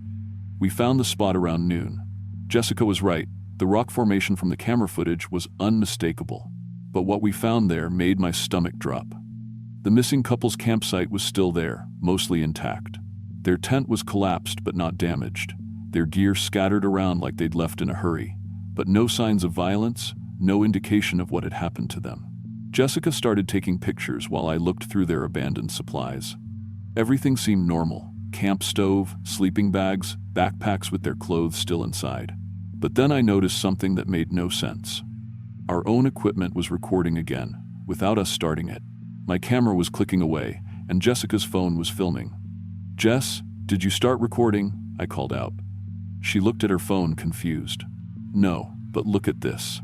We found the spot around noon. Jessica was right, the rock formation from the camera footage was unmistakable. But what we found there made my stomach drop. The missing couple's campsite was still there, mostly intact. Their tent was collapsed but not damaged, their gear scattered around like they'd left in a hurry, but no signs of violence, no indication of what had happened to them. Jessica started taking pictures while I looked through their abandoned supplies. Everything seemed normal: camp stove, sleeping bags, backpacks with their clothes still inside. But then I noticed something that made no sense. Our own equipment was recording again, without us starting it. My camera was clicking away, and Jessica's phone was filming. "Jess, did you start recording?" I called out. She looked at her phone, confused. "No, but look at this."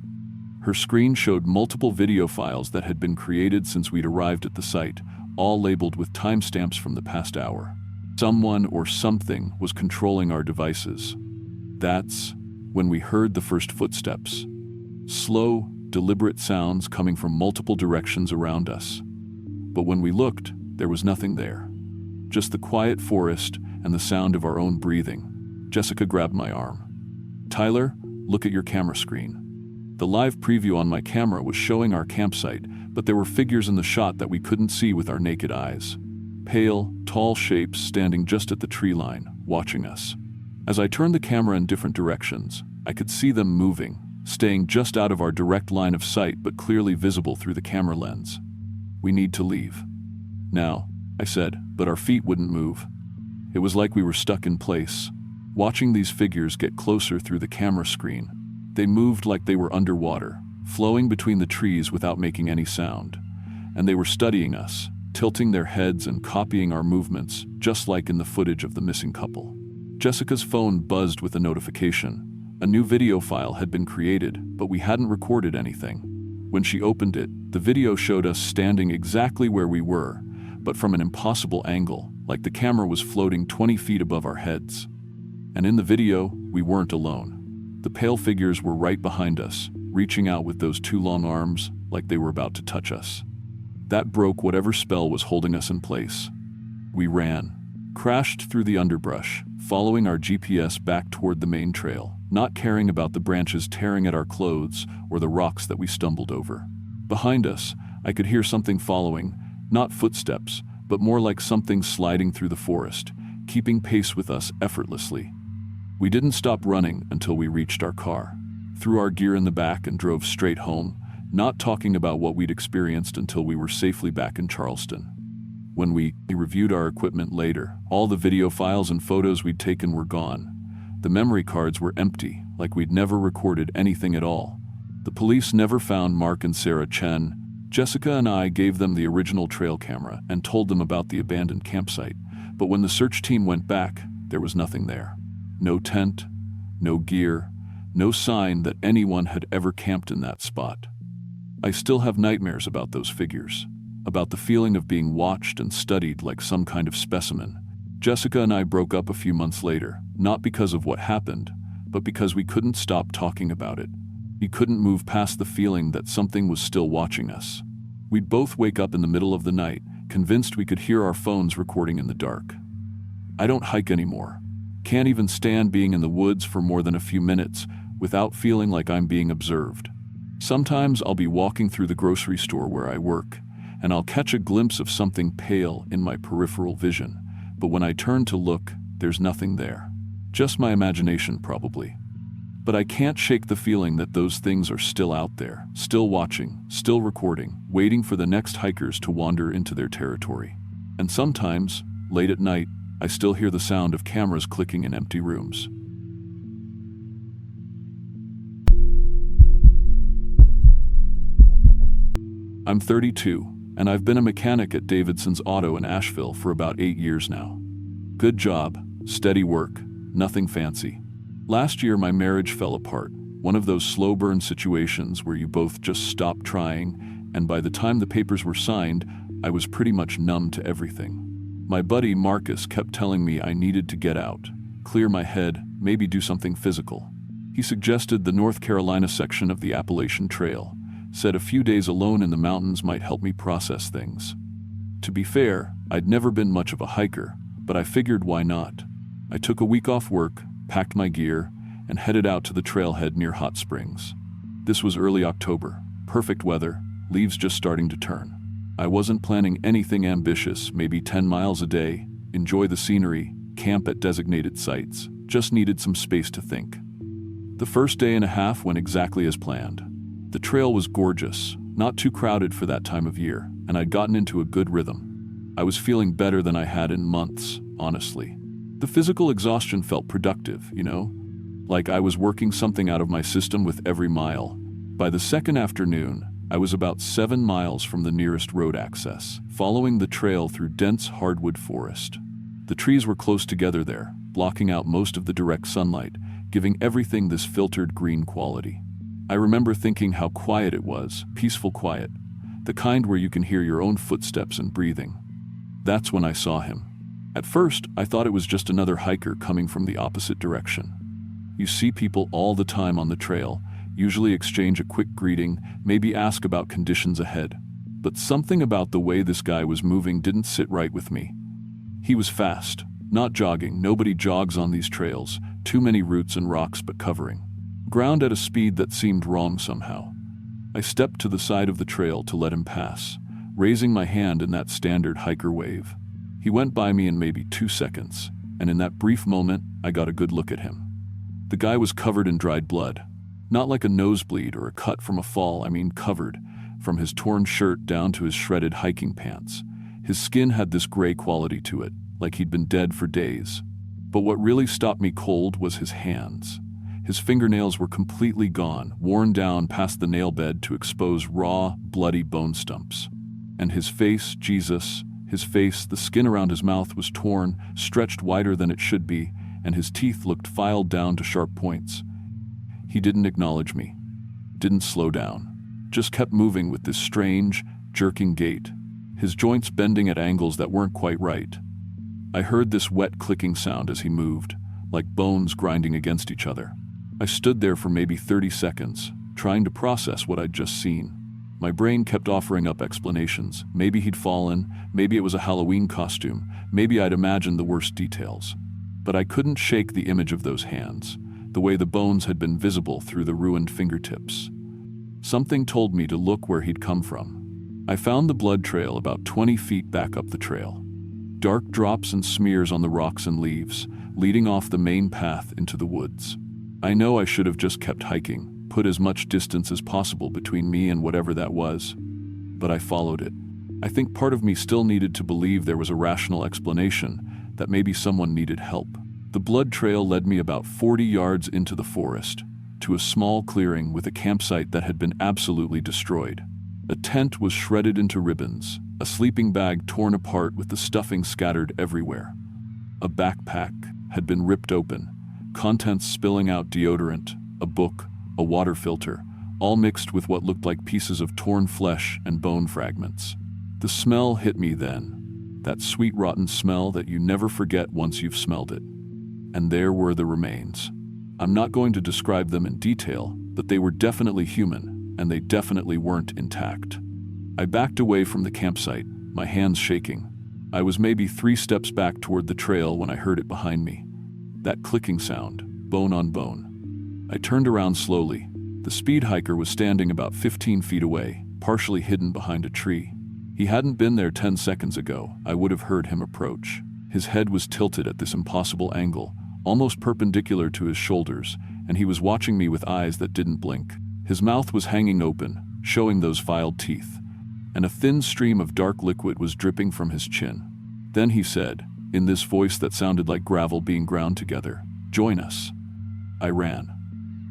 Her screen showed multiple video files that had been created since we'd arrived at the site, all labeled with timestamps from the past hour. Someone or something was controlling our devices. That's when we heard the first footsteps. Slow, deliberate sounds coming from multiple directions around us. But when we looked, there was nothing there. Just the quiet forest and the sound of our own breathing. Jessica grabbed my arm. "Tyler, look at your camera screen." The live preview on my camera was showing our campsite, but there were figures in the shot that we couldn't see with our naked eyes. Pale, tall shapes standing just at the tree line, watching us. As I turned the camera in different directions, I could see them moving, staying just out of our direct line of sight but clearly visible through the camera lens. "We need to leave now," I said, but our feet wouldn't move. It was like we were stuck in place, watching these figures get closer through the camera screen. They moved like they were underwater, flowing between the trees without making any sound. And they were studying us, tilting their heads and copying our movements, just like in the footage of the missing couple. Jessica's phone buzzed with a notification. A new video file had been created, but we hadn't recorded anything. When she opened it, the video showed us standing exactly where we were, but from an impossible angle, like the camera was floating 20 feet above our heads. And in the video, we weren't alone. The pale figures were right behind us, reaching out with those 2 long arms, like they were about to touch us. That broke whatever spell was holding us in place. We ran, crashed through the underbrush, following our GPS back toward the main trail, not caring about the branches tearing at our clothes or the rocks that we stumbled over. Behind us, I could hear something following, not footsteps, but more like something sliding through the forest, keeping pace with us effortlessly. We didn't stop running until we reached our car, threw our gear in the back and drove straight home, not talking about what we'd experienced until we were safely back in Charleston. When we reviewed our equipment later, all the video files and photos we'd taken were gone. The memory cards were empty, like we'd never recorded anything at all. The police never found Mark and Sarah Chen. Jessica and I gave them the original trail camera and told them about the abandoned campsite, but when the search team went back, there was nothing there. No tent, no gear, no sign that anyone had ever camped in that spot. I still have nightmares about those figures, about the feeling of being watched and studied like some kind of specimen. Jessica and I broke up a few months later, not because of what happened, but because we couldn't stop talking about it. We couldn't move past the feeling that something was still watching us. We'd both wake up in the middle of the night, convinced we could hear our phones recording in the dark. I don't hike anymore. Can't even stand being in the woods for more than a few minutes without feeling like I'm being observed. Sometimes I'll be walking through the grocery store where I work, and I'll catch a glimpse of something pale in my peripheral vision, but when I turn to look, there's nothing there. Just my imagination, probably. But I can't shake the feeling that those things are still out there, still watching, still recording, waiting for the next hikers to wander into their territory. And sometimes, late at night, I still hear the sound of cameras clicking in empty rooms. I'm 32, and I've been a mechanic at Davidson's Auto in Asheville for about 8 years now. Good job, steady work, nothing fancy. Last year my marriage fell apart, one of those slow burn situations where you both just stop trying, and by the time the papers were signed, I was pretty much numb to everything. My buddy Marcus kept telling me I needed to get out, clear my head, maybe do something physical. He suggested the North Carolina section of the Appalachian Trail, said a few days alone in the mountains might help me process things. To be fair, I'd never been much of a hiker, but I figured why not. I took a week off work, packed my gear, and headed out to the trailhead near Hot Springs. This was early October, perfect weather, leaves just starting to turn. I wasn't planning anything ambitious, maybe 10 miles a day, enjoy the scenery, camp at designated sites, just needed some space to think. The first day and a half went exactly as planned. The trail was gorgeous, not too crowded for that time of year, and I'd gotten into a good rhythm. I was feeling better than I had in months, honestly. The physical exhaustion felt productive, like I was working something out of my system with every mile. By the second afternoon, I was about 7 miles from the nearest road access, following the trail through dense hardwood forest. The trees were close together there, blocking out most of the direct sunlight, giving everything this filtered green quality. I remember thinking how quiet it was, peaceful quiet, the kind where you can hear your own footsteps and breathing. That's when I saw him. At first, I thought it was just another hiker coming from the opposite direction. You see people all the time on the trail, usually exchange a quick greeting, maybe ask about conditions ahead. But something about the way this guy was moving didn't sit right with me. He was fast, not jogging. Nobody jogs on these trails, too many roots and rocks but covering ground at a speed that seemed wrong somehow. I stepped to the side of the trail to let him pass, raising my hand in that standard hiker wave. He went by me in maybe 2 seconds, and in that brief moment, I got a good look at him. The guy was covered in dried blood. Not like a nosebleed or a cut from a fall, covered, from his torn shirt down to his shredded hiking pants. His skin had this gray quality to it, like he'd been dead for days. But what really stopped me cold was his hands. His fingernails were completely gone, worn down past the nail bed to expose raw, bloody bone stumps. And his face, Jesus, his face, the skin around his mouth was torn, stretched wider than it should be, and his teeth looked filed down to sharp points. He didn't acknowledge me, didn't slow down, just kept moving with this strange, jerking gait, his joints bending at angles that weren't quite right. I heard this wet clicking sound as he moved, like bones grinding against each other. I stood there for maybe 30 seconds, trying to process what I'd just seen. My brain kept offering up explanations. Maybe he'd fallen, maybe it was a Halloween costume, maybe I'd imagined the worst details. But I couldn't shake the image of those hands, the way the bones had been visible through the ruined fingertips. Something told me to look where he'd come from. I found the blood trail about 20 feet back up the trail. Dark drops and smears on the rocks and leaves, leading off the main path into the woods. I know I should have just kept hiking, put as much distance as possible between me and whatever that was. But I followed it. I think part of me still needed to believe there was a rational explanation, that maybe someone needed help. The blood trail led me about 40 yards into the forest, to a small clearing with a campsite that had been absolutely destroyed. A tent was shredded into ribbons, a sleeping bag torn apart with the stuffing scattered everywhere. A backpack had been ripped open, contents spilling out deodorant, a book, a water filter, all mixed with what looked like pieces of torn flesh and bone fragments. The smell hit me then, that sweet rotten smell that you never forget once you've smelled it. And there were the remains. I'm not going to describe them in detail, but they were definitely human, and they definitely weren't intact. I backed away from the campsite, my hands shaking. I was maybe 3 steps back toward the trail when I heard it behind me. That clicking sound, bone on bone. I turned around slowly. The speed hiker was standing about 15 feet away, partially hidden behind a tree. He hadn't been there 10 seconds ago. I would have heard him approach. His head was tilted at this impossible angle, almost perpendicular to his shoulders, and he was watching me with eyes that didn't blink. His mouth was hanging open, showing those filed teeth, and a thin stream of dark liquid was dripping from his chin. Then he said, in this voice that sounded like gravel being ground together, "Join us." I ran.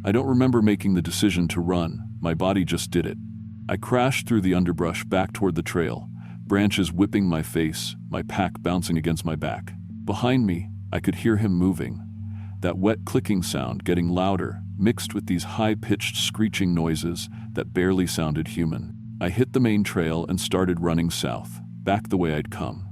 I don't remember making the decision to run, my body just did it. I crashed through the underbrush back toward the trail, branches whipping my face, my pack bouncing against my back. Behind me, I could hear him moving, that wet clicking sound getting louder, mixed with these high-pitched screeching noises that barely sounded human. I hit the main trail and started running south, back the way I'd come.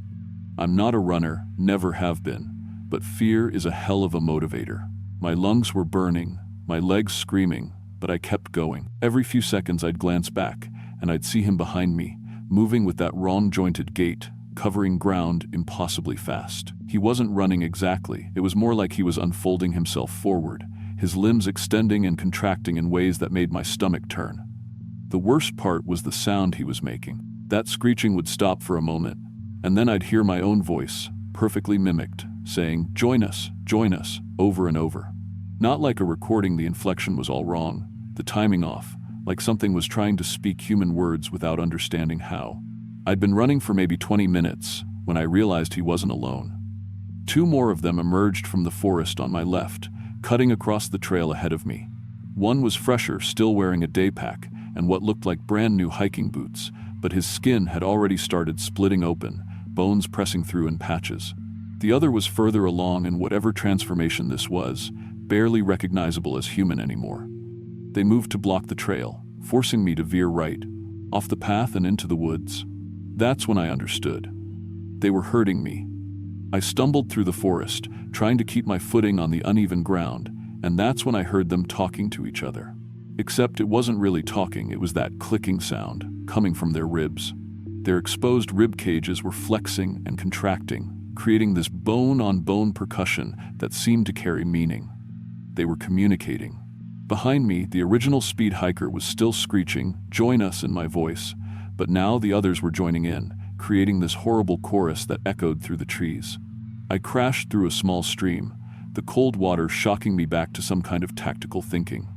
I'm not a runner, never have been, but fear is a hell of a motivator. My lungs were burning, my legs screaming, but I kept going. Every few seconds I'd glance back, and I'd see him behind me, moving with that wrong-jointed gait, covering ground impossibly fast. He wasn't running exactly, it was more like he was unfolding himself forward, his limbs extending and contracting in ways that made my stomach turn. The worst part was the sound he was making. That screeching would stop for a moment, and then I'd hear my own voice, perfectly mimicked, saying, join us," over and over. Not like a recording, the inflection was all wrong, the timing off, like something was trying to speak human words without understanding how. I'd been running for maybe 20 minutes when I realized he wasn't alone. 2 more of them emerged from the forest on my left, cutting across the trail ahead of me. One was fresher, still wearing a day pack and what looked like brand new hiking boots, but his skin had already started splitting open, bones pressing through in patches. The other was further along in whatever transformation this was, barely recognizable as human anymore. They moved to block the trail, forcing me to veer right, off the path and into the woods. That's when I understood. They were hurting me. I stumbled through the forest, trying to keep my footing on the uneven ground, and that's when I heard them talking to each other. Except it wasn't really talking, it was that clicking sound, coming from their ribs. Their exposed rib cages were flexing and contracting, creating this bone-on-bone percussion that seemed to carry meaning. They were communicating. Behind me, the original speed hiker was still screeching, "Join us," in my voice, but now the others were joining in, creating this horrible chorus that echoed through the trees. I crashed through a small stream, the cold water shocking me back to some kind of tactical thinking.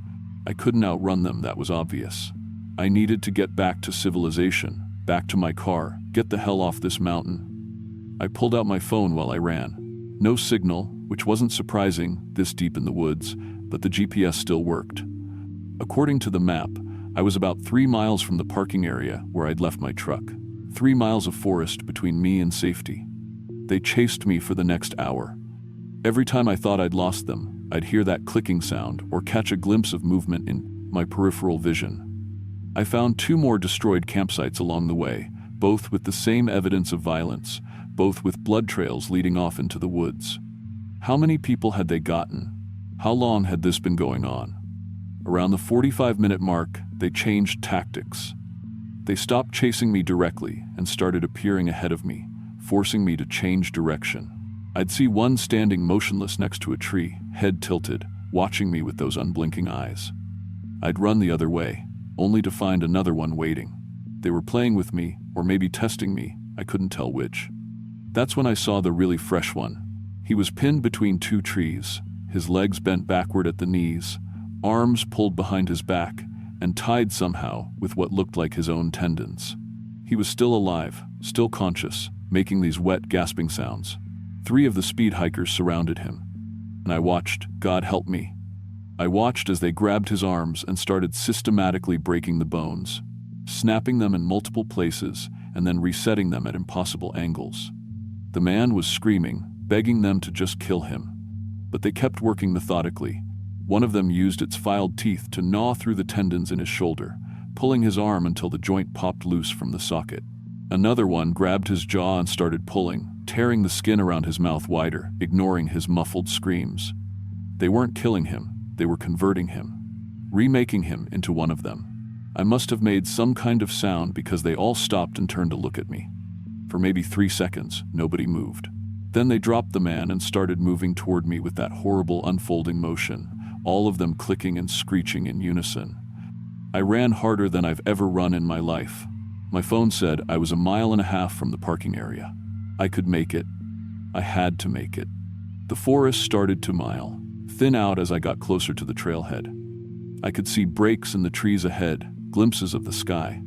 I couldn't outrun them, that was obvious. I needed to get back to civilization, back to my car, get the hell off this mountain. I pulled out my phone while I ran. No signal, which wasn't surprising this deep in the woods, but the GPS still worked. According to the map, I was about 3 miles from the parking area where I'd left my truck. 3 miles of forest between me and safety. They chased me for the next hour. Every time I thought I'd lost them, I'd hear that clicking sound or catch a glimpse of movement in my peripheral vision. I found 2 more destroyed campsites along the way, both with the same evidence of violence, both with blood trails leading off into the woods. How many people had they gotten? How long had this been going on? Around the 45-minute mark, they changed tactics. They stopped chasing me directly and started appearing ahead of me, forcing me to change direction. I'd see one standing motionless next to a tree, head tilted, watching me with those unblinking eyes. I'd run the other way, only to find another one waiting. They were playing with me, or maybe testing me, I couldn't tell which. That's when I saw the really fresh one. He was pinned between 2 trees, his legs bent backward at the knees, arms pulled behind his back, and tied somehow with what looked like his own tendons. He was still alive, still conscious, making these wet, gasping sounds. 3 of the speed hikers surrounded him, and I watched, God help me. I watched as they grabbed his arms and started systematically breaking the bones, snapping them in multiple places and then resetting them at impossible angles. The man was screaming, begging them to just kill him, but they kept working methodically. One of them used its filed teeth to gnaw through the tendons in his shoulder, pulling his arm until the joint popped loose from the socket. Another one grabbed his jaw and started pulling, tearing the skin around his mouth wider, ignoring his muffled screams. They weren't killing him, they were converting him, remaking him into one of them. I must have made some kind of sound because they all stopped and turned to look at me. For maybe 3 seconds, nobody moved. Then they dropped the man and started moving toward me with that horrible unfolding motion, all of them clicking and screeching in unison. I ran harder than I've ever run in my life. My phone said I was 1.5 miles from the parking area. I could make it. I had to make it. The forest started to thin out as I got closer to the trailhead. I could see breaks in the trees ahead, glimpses of the sky.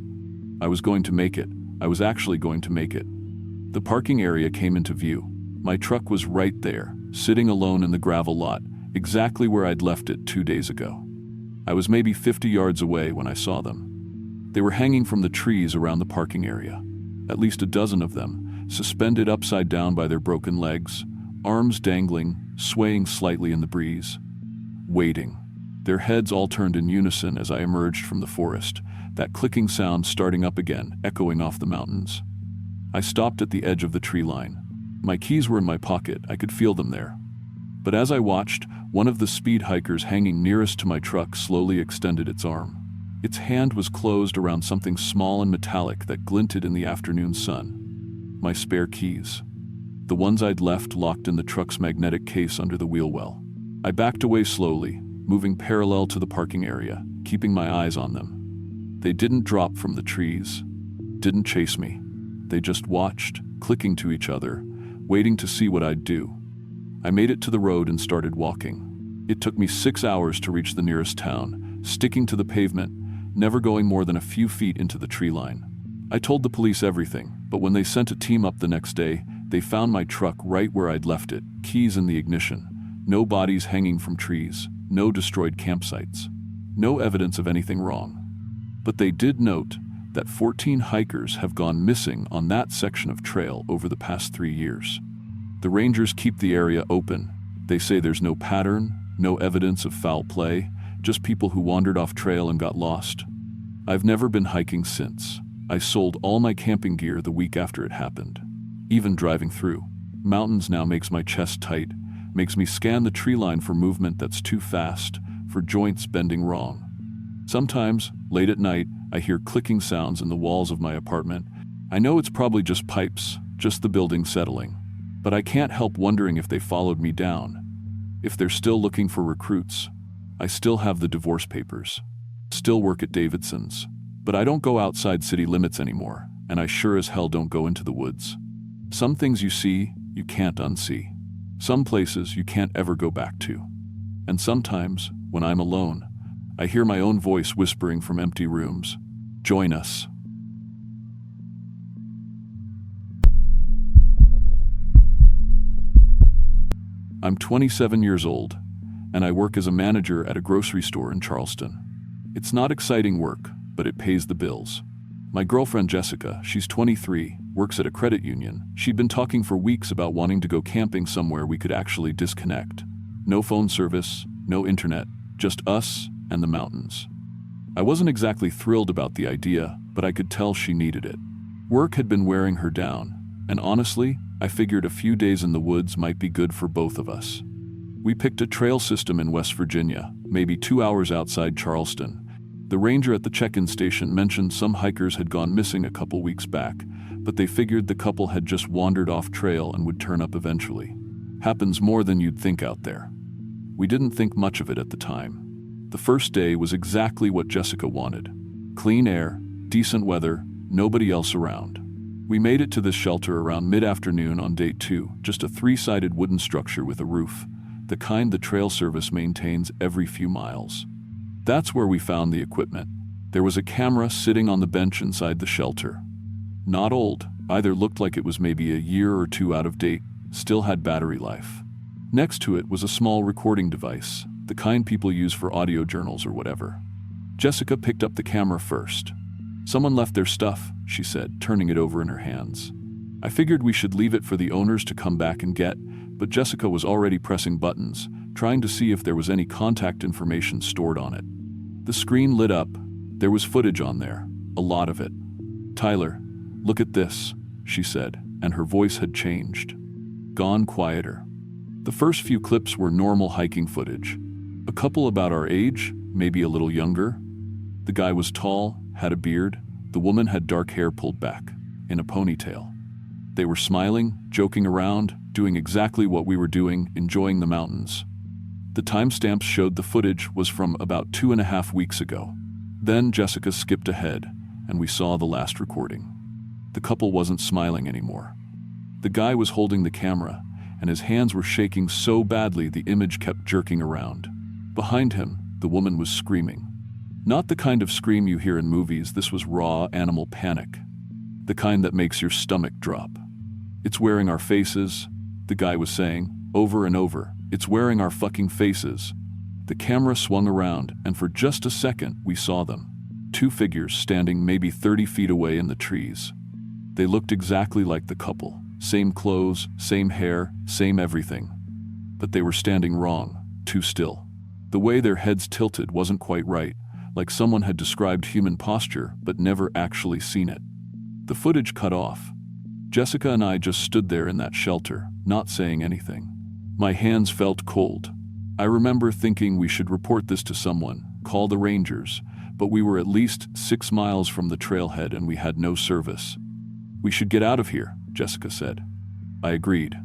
I was going to make it. I was actually going to make it. The parking area came into view. My truck was right there, sitting alone in the gravel lot, exactly where I'd left it 2 days ago. I was maybe 50 yards away when I saw them. They were hanging from the trees around the parking area, at least a dozen of them, suspended upside down by their broken legs, arms dangling, swaying slightly in the breeze. Waiting. Their heads all turned in unison as I emerged from the forest, that clicking sound starting up again, echoing off the mountains. I stopped at the edge of the tree line. My keys were in my pocket, I could feel them there. But as I watched, one of the speed hikers hanging nearest to my truck slowly extended its arm. Its hand was closed around something small and metallic that glinted in the afternoon sun. My spare keys. The ones I'd left locked in the truck's magnetic case under the wheel well. I backed away slowly, moving parallel to the parking area, keeping my eyes on them. They didn't drop from the trees, didn't chase me. They just watched, clicking to each other, waiting to see what I'd do. I made it to the road and started walking. It took me 6 hours to reach the nearest town, sticking to the pavement, never going more than a few feet into the tree line. I told the police everything, but when they sent a team up the next day, they found my truck right where I'd left it, keys in the ignition, no bodies hanging from trees, no destroyed campsites, no evidence of anything wrong. But they did note that 14 hikers have gone missing on that section of trail over the past 3 years. The rangers keep the area open. They say there's no pattern, no evidence of foul play, just people who wandered off trail and got lost. I've never been hiking since. I sold all my camping gear the week after it happened. Even driving through mountains now makes my chest tight, makes me scan the tree line for movement that's too fast, for joints bending wrong. Sometimes, late at night, I hear clicking sounds in the walls of my apartment. I know it's probably just pipes, just the building settling. But I can't help wondering if they followed me down. If they're still looking for recruits. I still have the divorce papers. Still work at Davidson's. But I don't go outside city limits anymore, and I sure as hell don't go into the woods. Some things you see, you can't unsee. Some places you can't ever go back to. And sometimes, when I'm alone, I hear my own voice whispering from empty rooms. Join us. I'm 27 years old, and I work as a manager at a grocery store in Charleston. It's not exciting work, but it pays the bills. My girlfriend Jessica, she's 23, works at a credit union. She'd been talking for weeks about wanting to go camping somewhere we could actually disconnect. No phone service, no internet, just us and the mountains. I wasn't exactly thrilled about the idea, but I could tell she needed it. Work had been wearing her down, and honestly, I figured a few days in the woods might be good for both of us. We picked a trail system in West Virginia, maybe 2 hours outside Charleston. The ranger at the check-in station mentioned some hikers had gone missing a couple weeks back, but they figured the couple had just wandered off trail and would turn up eventually. Happens more than you'd think out there. We didn't think much of it at the time. The first day was exactly what Jessica wanted. Clean air, decent weather, nobody else around. We made it to this shelter around mid-afternoon on day 2, just a 3-sided wooden structure with a roof, the kind the trail service maintains every few miles. That's where we found the equipment. There was a camera sitting on the bench inside the shelter. Not old, either looked like it was maybe a year or two out of date, still had battery life. Next to it was a small recording device, the kind people use for audio journals or whatever. Jessica picked up the camera first. "Someone left their stuff," she said, turning it over in her hands. I figured we should leave it for the owners to come back and get, but Jessica was already pressing buttons, trying to see if there was any contact information stored on it. The screen lit up. There was footage on there, a lot of it. "Tyler, look at this," she said, and her voice had changed. Gone quieter. The first few clips were normal hiking footage. A couple about our age, maybe a little younger. The guy was tall, had a beard. The woman had dark hair pulled back, in a ponytail. They were smiling, joking around, doing exactly what we were doing, enjoying the mountains. The timestamps showed the footage was from about 2.5 weeks ago. Then Jessica skipped ahead, and we saw the last recording. The couple wasn't smiling anymore. The guy was holding the camera, and his hands were shaking so badly the image kept jerking around. Behind him, the woman was screaming. Not the kind of scream you hear in movies, this was raw animal panic. The kind that makes your stomach drop. "It's wearing our faces," the guy was saying, over and over. "It's wearing our fucking faces." The camera swung around, and for just a second, we saw them. 2 figures standing maybe 30 feet away in the trees. They looked exactly like the couple. Same clothes, same hair, same everything. But they were standing wrong, too still. The way their heads tilted wasn't quite right, like someone had described human posture but never actually seen it. The footage cut off. Jessica and I just stood there in that shelter, not saying anything. My hands felt cold. I remember thinking we should report this to someone, call the rangers, but we were at least 6 miles from the trailhead and we had no service. "We should get out of here," Jessica said. I agreed.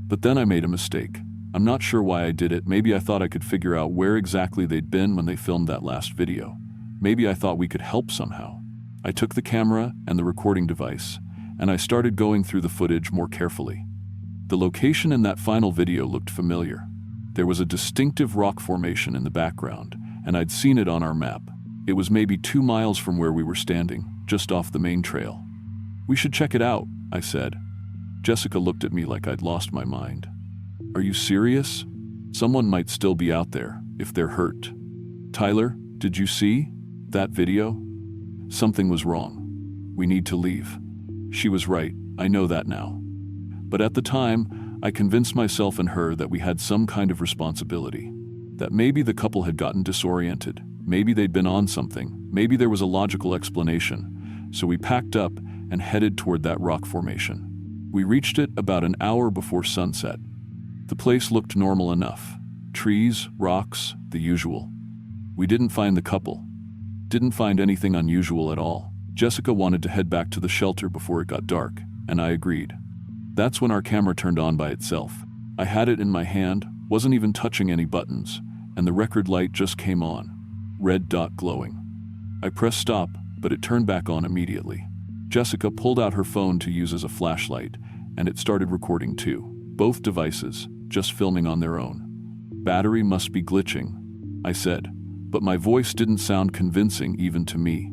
But then I made a mistake. I'm not sure why I did it. Maybe I thought I could figure out where exactly they'd been when they filmed that last video. Maybe I thought we could help somehow. I took the camera and the recording device, and I started going through the footage more carefully. The location in that final video looked familiar. There was a distinctive rock formation in the background, and I'd seen it on our map. It was maybe 2 miles from where we were standing, just off the main trail. "We should check it out," I said. Jessica looked at me like I'd lost my mind. "Are you serious? Someone might still be out there, if they're hurt." "Tyler, did you see that video?" Something was wrong. "We need to leave." She was right, I know that now. But at the time, I convinced myself and her that we had some kind of responsibility. That maybe the couple had gotten disoriented, maybe they'd been on something, maybe there was a logical explanation. So we packed up and headed toward that rock formation. We reached it about an hour before sunset. The place looked normal enough. Trees, rocks, the usual. We didn't find the couple. Didn't find anything unusual at all. Jessica wanted to head back to the shelter before it got dark, and I agreed. That's when our camera turned on by itself. I had it in my hand, wasn't even touching any buttons, and the record light just came on. Red dot glowing. I pressed stop, but it turned back on immediately. Jessica pulled out her phone to use as a flashlight, and it started recording too. Both devices, just filming on their own. "Battery must be glitching," I said, but my voice didn't sound convincing even to me.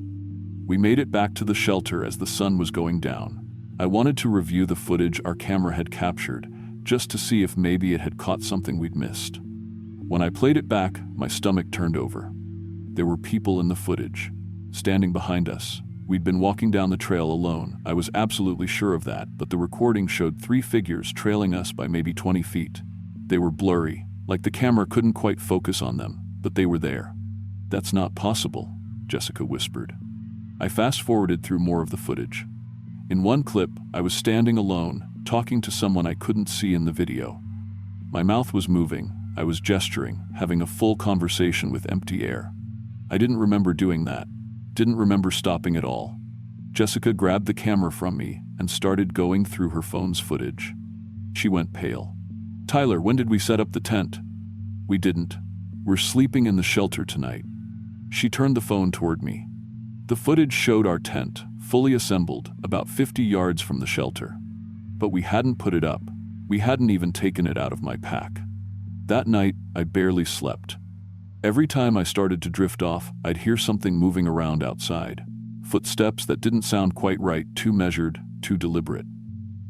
We made it back to the shelter as the sun was going down. I wanted to review the footage our camera had captured, just to see if maybe it had caught something we'd missed. When I played it back, my stomach turned over. There were people in the footage, standing behind us. We'd been walking down the trail alone. I was absolutely sure of that, but the recording showed 3 figures trailing us by maybe 20 feet. They were blurry, like the camera couldn't quite focus on them, but they were there. "That's not possible," Jessica whispered. I fast-forwarded through more of the footage. In one clip, I was standing alone, talking to someone I couldn't see in the video. My mouth was moving, I was gesturing, having a full conversation with empty air. I didn't remember doing that. Didn't remember stopping at all. Jessica grabbed the camera from me and started going through her phone's footage. She went pale. "Tyler, when did we set up the tent?" "We didn't. We're sleeping in the shelter tonight." She turned the phone toward me. The footage showed our tent, fully assembled, about 50 yards from the shelter. But we hadn't put it up. We hadn't even taken it out of my pack. That night, I barely slept. Every time I started to drift off, I'd hear something moving around outside. Footsteps that didn't sound quite right, too measured, too deliberate.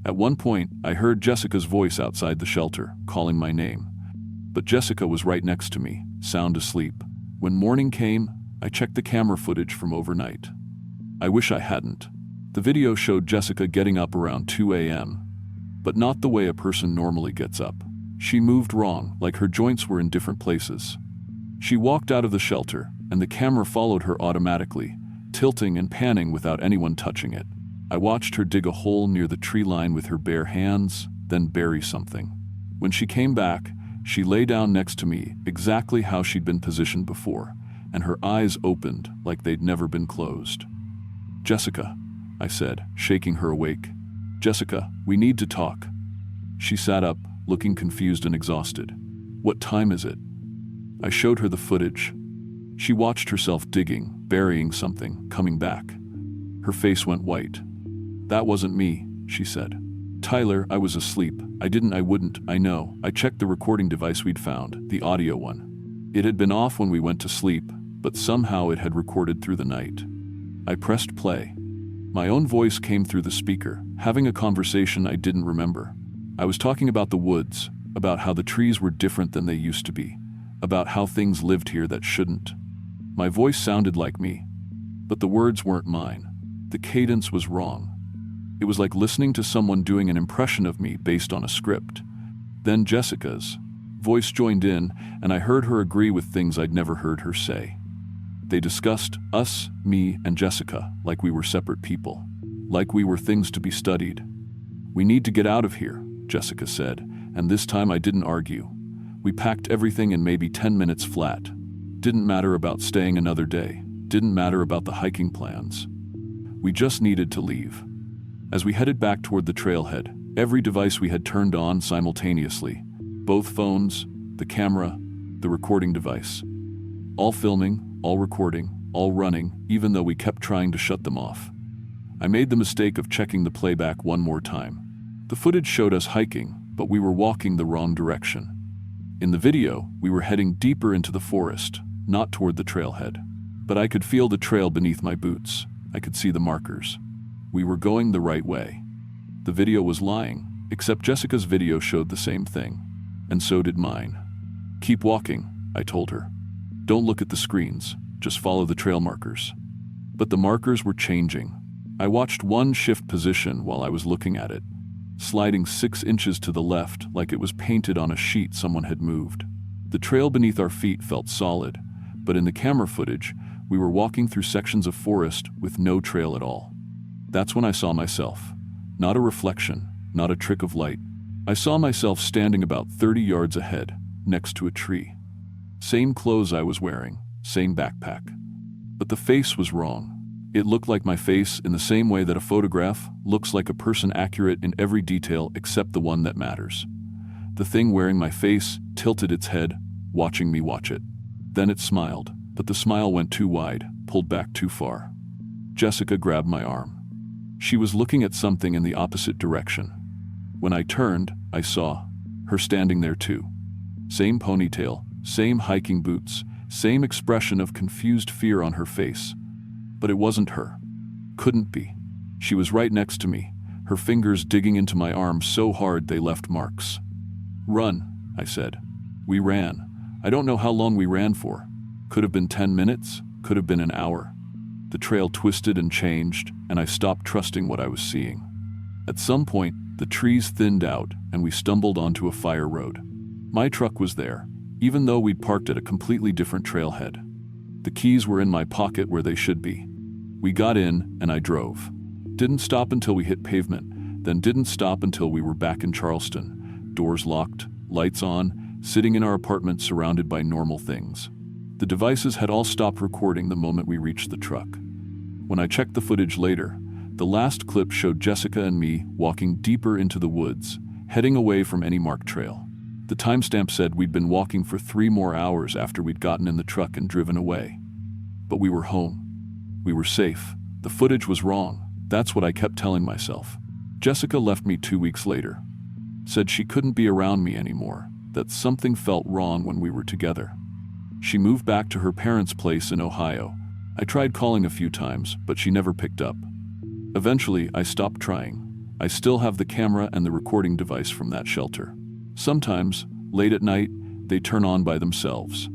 At one point, I heard Jessica's voice outside the shelter, calling my name. But Jessica was right next to me, sound asleep. When morning came, I checked the camera footage from overnight. I wish I hadn't. The video showed Jessica getting up around 2 a.m., but not the way a person normally gets up. She moved wrong, like her joints were in different places. She walked out of the shelter, and the camera followed her automatically, tilting and panning without anyone touching it. I watched her dig a hole near the tree line with her bare hands, then bury something. When she came back, she lay down next to me exactly how she'd been positioned before, and her eyes opened like they'd never been closed. "Jessica," I said, shaking her awake. "Jessica, we need to talk." She sat up, looking confused and exhausted. "What time is it?" I showed her the footage. She watched herself digging, burying something, coming back. Her face went white. "That wasn't me," she said. "Tyler, I was asleep. I wouldn't, I know. I checked the recording device we'd found, the audio one. It had been off when we went to sleep, but somehow it had recorded through the night." I pressed play. My own voice came through the speaker, having a conversation I didn't remember. I was talking about the woods, about how the trees were different than they used to be, about how things lived here that shouldn't. My voice sounded like me, but the words weren't mine. The cadence was wrong. It was like listening to someone doing an impression of me based on a script. Then Jessica's voice joined in, and I heard her agree with things I'd never heard her say. They discussed us, me, and Jessica, like we were separate people, like we were things to be studied. "We need to get out of here," Jessica said, and this time I didn't argue. We packed everything in maybe 10 minutes flat. Didn't matter about staying another day. Didn't matter about the hiking plans. We just needed to leave. As we headed back toward the trailhead, every device we had turned on simultaneously. Both phones, the camera, the recording device. All filming, all recording, all running, even though we kept trying to shut them off. I made the mistake of checking the playback one more time. The footage showed us hiking, but we were walking the wrong direction. In the video, we were heading deeper into the forest, not toward the trailhead. But I could feel the trail beneath my boots. I could see the markers. We were going the right way. The video was lying, except Jessica's video showed the same thing. And so did mine. "Keep walking," I told her. "Don't look at the screens, just follow the trail markers." But the markers were changing. I watched one shift position while I was looking at it, sliding 6 inches to the left like it was painted on a sheet someone had moved. The trail beneath our feet felt solid, but in the camera footage, we were walking through sections of forest with no trail at all. That's when I saw myself. Not a reflection, not a trick of light. I saw myself standing about 30 yards ahead, next to a tree. Same clothes I was wearing, same backpack. But the face was wrong. It looked like my face in the same way that a photograph looks like a person, accurate in every detail except the one that matters. The thing wearing my face tilted its head, watching me watch it. Then it smiled, but the smile went too wide, pulled back too far. Jessica grabbed my arm. She was looking at something in the opposite direction. When I turned, I saw her standing there too. Same ponytail, same hiking boots, same expression of confused fear on her face. But it wasn't her. Couldn't be. She was right next to me, her fingers digging into my arm so hard they left marks. "Run," I said. We ran. I don't know how long we ran for. Could have been 10 minutes, could have been an hour. The trail twisted and changed, and I stopped trusting what I was seeing. At some point, the trees thinned out, and we stumbled onto a fire road. My truck was there, even though we'd parked at a completely different trailhead. The keys were in my pocket where they should be. We got in, and I drove. Didn't stop until we hit pavement, then didn't stop until we were back in Charleston. Doors locked, lights on, sitting in our apartment surrounded by normal things. The devices had all stopped recording the moment we reached the truck. When I checked the footage later, the last clip showed Jessica and me walking deeper into the woods, heading away from any marked trail. The timestamp said we'd been walking for 3 more hours after we'd gotten in the truck and driven away. But we were home. We were safe. The footage was wrong. That's what I kept telling myself. Jessica left me 2 weeks later. Said she couldn't be around me anymore, that something felt wrong when we were together. She moved back to her parents' place in Ohio. I tried calling a few times, but she never picked up. Eventually, I stopped trying. I still have the camera and the recording device from that shelter. Sometimes, late at night, they turn on by themselves.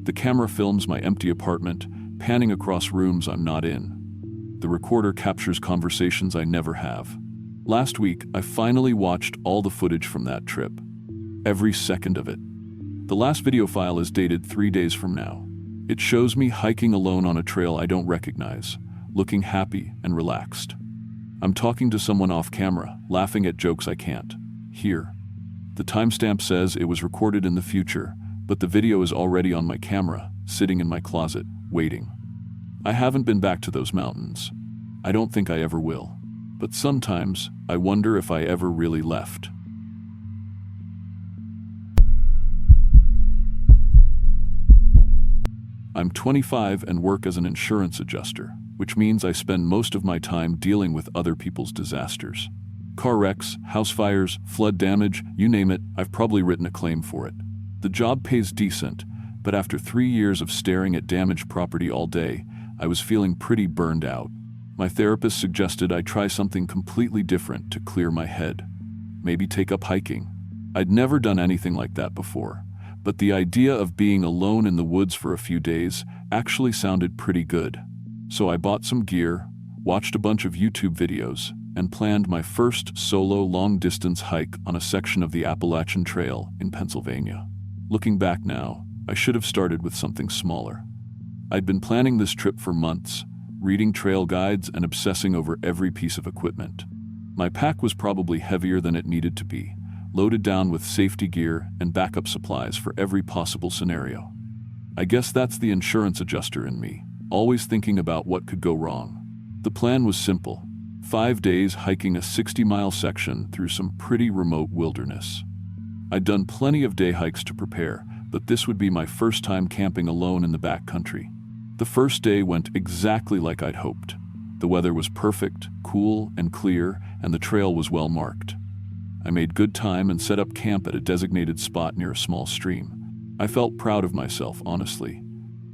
The camera films my empty apartment, panning across rooms I'm not in. The recorder captures conversations I never have. Last week, I finally watched all the footage from that trip. Every second of it. The last video file is dated 3 days from now. It shows me hiking alone on a trail I don't recognize, looking happy and relaxed. I'm talking to someone off camera, laughing at jokes I can't hear. The timestamp says it was recorded in the future, but the video is already on my camera, sitting in my closet, waiting. I haven't been back to those mountains. I don't think I ever will. But sometimes, I wonder if I ever really left. I'm 25 and work as an insurance adjuster, which means I spend most of my time dealing with other people's disasters. Car wrecks, house fires, flood damage, you name it, I've probably written a claim for it. The job pays decent, but after 3 years of staring at damaged property all day, I was feeling pretty burned out. My therapist suggested I try something completely different to clear my head. Maybe take up hiking. I'd never done anything like that before, but the idea of being alone in the woods for a few days actually sounded pretty good. So I bought some gear, watched a bunch of YouTube videos, and planned my first solo long-distance hike on a section of the Appalachian Trail in Pennsylvania. Looking back now, I should have started with something smaller. I'd been planning this trip for months, reading trail guides and obsessing over every piece of equipment. My pack was probably heavier than it needed to be, loaded down with safety gear and backup supplies for every possible scenario. I guess that's the insurance adjuster in me, always thinking about what could go wrong. The plan was simple: 5 days hiking a 60-mile section through some pretty remote wilderness. I'd done plenty of day hikes to prepare, but this would be my first time camping alone in the backcountry. The first day went exactly like I'd hoped. The weather was perfect, cool and clear, and the trail was well marked. I made good time and set up camp at a designated spot near a small stream. I felt proud of myself, honestly.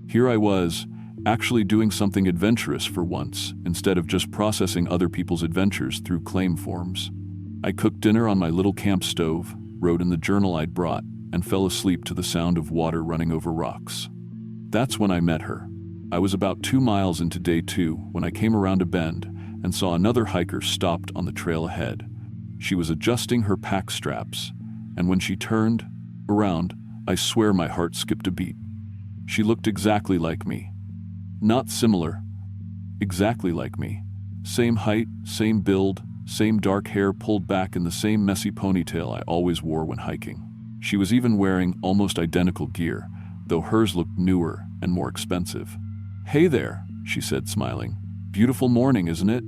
Here I was, actually doing something adventurous for once, instead of just processing other people's adventures through claim forms. I cooked dinner on my little camp stove, wrote in the journal I'd brought, and fell asleep to the sound of water running over rocks. That's when I met her. I was about 2 miles into day 2 when I came around a bend and saw another hiker stopped on the trail ahead. She was adjusting her pack straps, and when she turned around, I swear my heart skipped a beat. She looked exactly like me. Not similar, exactly like me. Same height, same build, same dark hair pulled back in the same messy ponytail I always wore when hiking. She was even wearing almost identical gear, though hers looked newer and more expensive. "Hey there," she said, smiling. "Beautiful morning, isn't it?"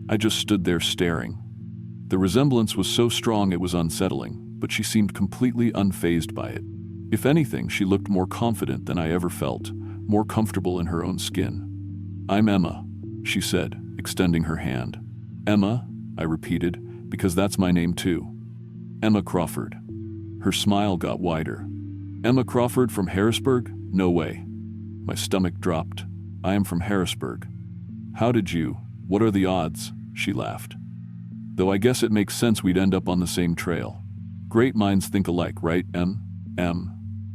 I just stood there staring. The resemblance was so strong it was unsettling, but she seemed completely unfazed by it. If anything, she looked more confident than I ever felt, more comfortable in her own skin. "I'm Emma," she said, extending her hand. "Emma," I repeated, because that's my name too. "Emma Crawford." Her smile got wider. "Emma Crawford from Harrisburg? No way." My stomach dropped. "I am from Harrisburg." "How did you? What are the odds?" She laughed. "Though I guess it makes sense we'd end up on the same trail. Great minds think alike, right, Em?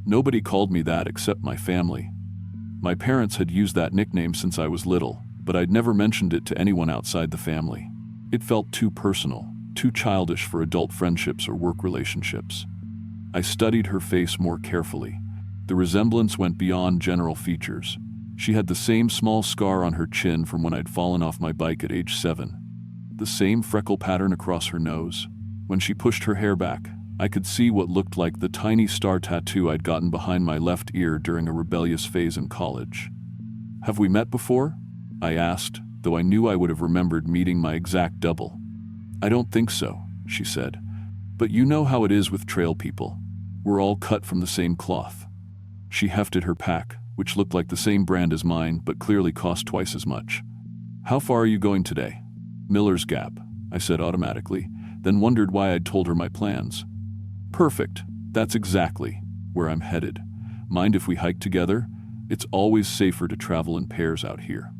Nobody called me that except my family. My parents had used that nickname since I was little, but I'd never mentioned it to anyone outside the family. It felt too personal, too childish for adult friendships or work relationships. I studied her face more carefully. The resemblance went beyond general features. She had the same small scar on her chin from when I'd fallen off my bike at age 7. The same freckle pattern across her nose. When she pushed her hair back, I could see what looked like the tiny star tattoo I'd gotten behind my left ear during a rebellious phase in college. "Have we met before?" I asked, though I knew I would have remembered meeting my exact double. "I don't think so," she said. "But you know how it is with trail people. We're all cut from the same cloth." She hefted her pack, which looked like the same brand as mine, but clearly cost twice as much. "How far are you going today?" "Miller's Gap," I said automatically, then wondered why I'd told her my plans. "Perfect. That's exactly where I'm headed. Mind if we hike together? It's always safer to travel in pairs out here.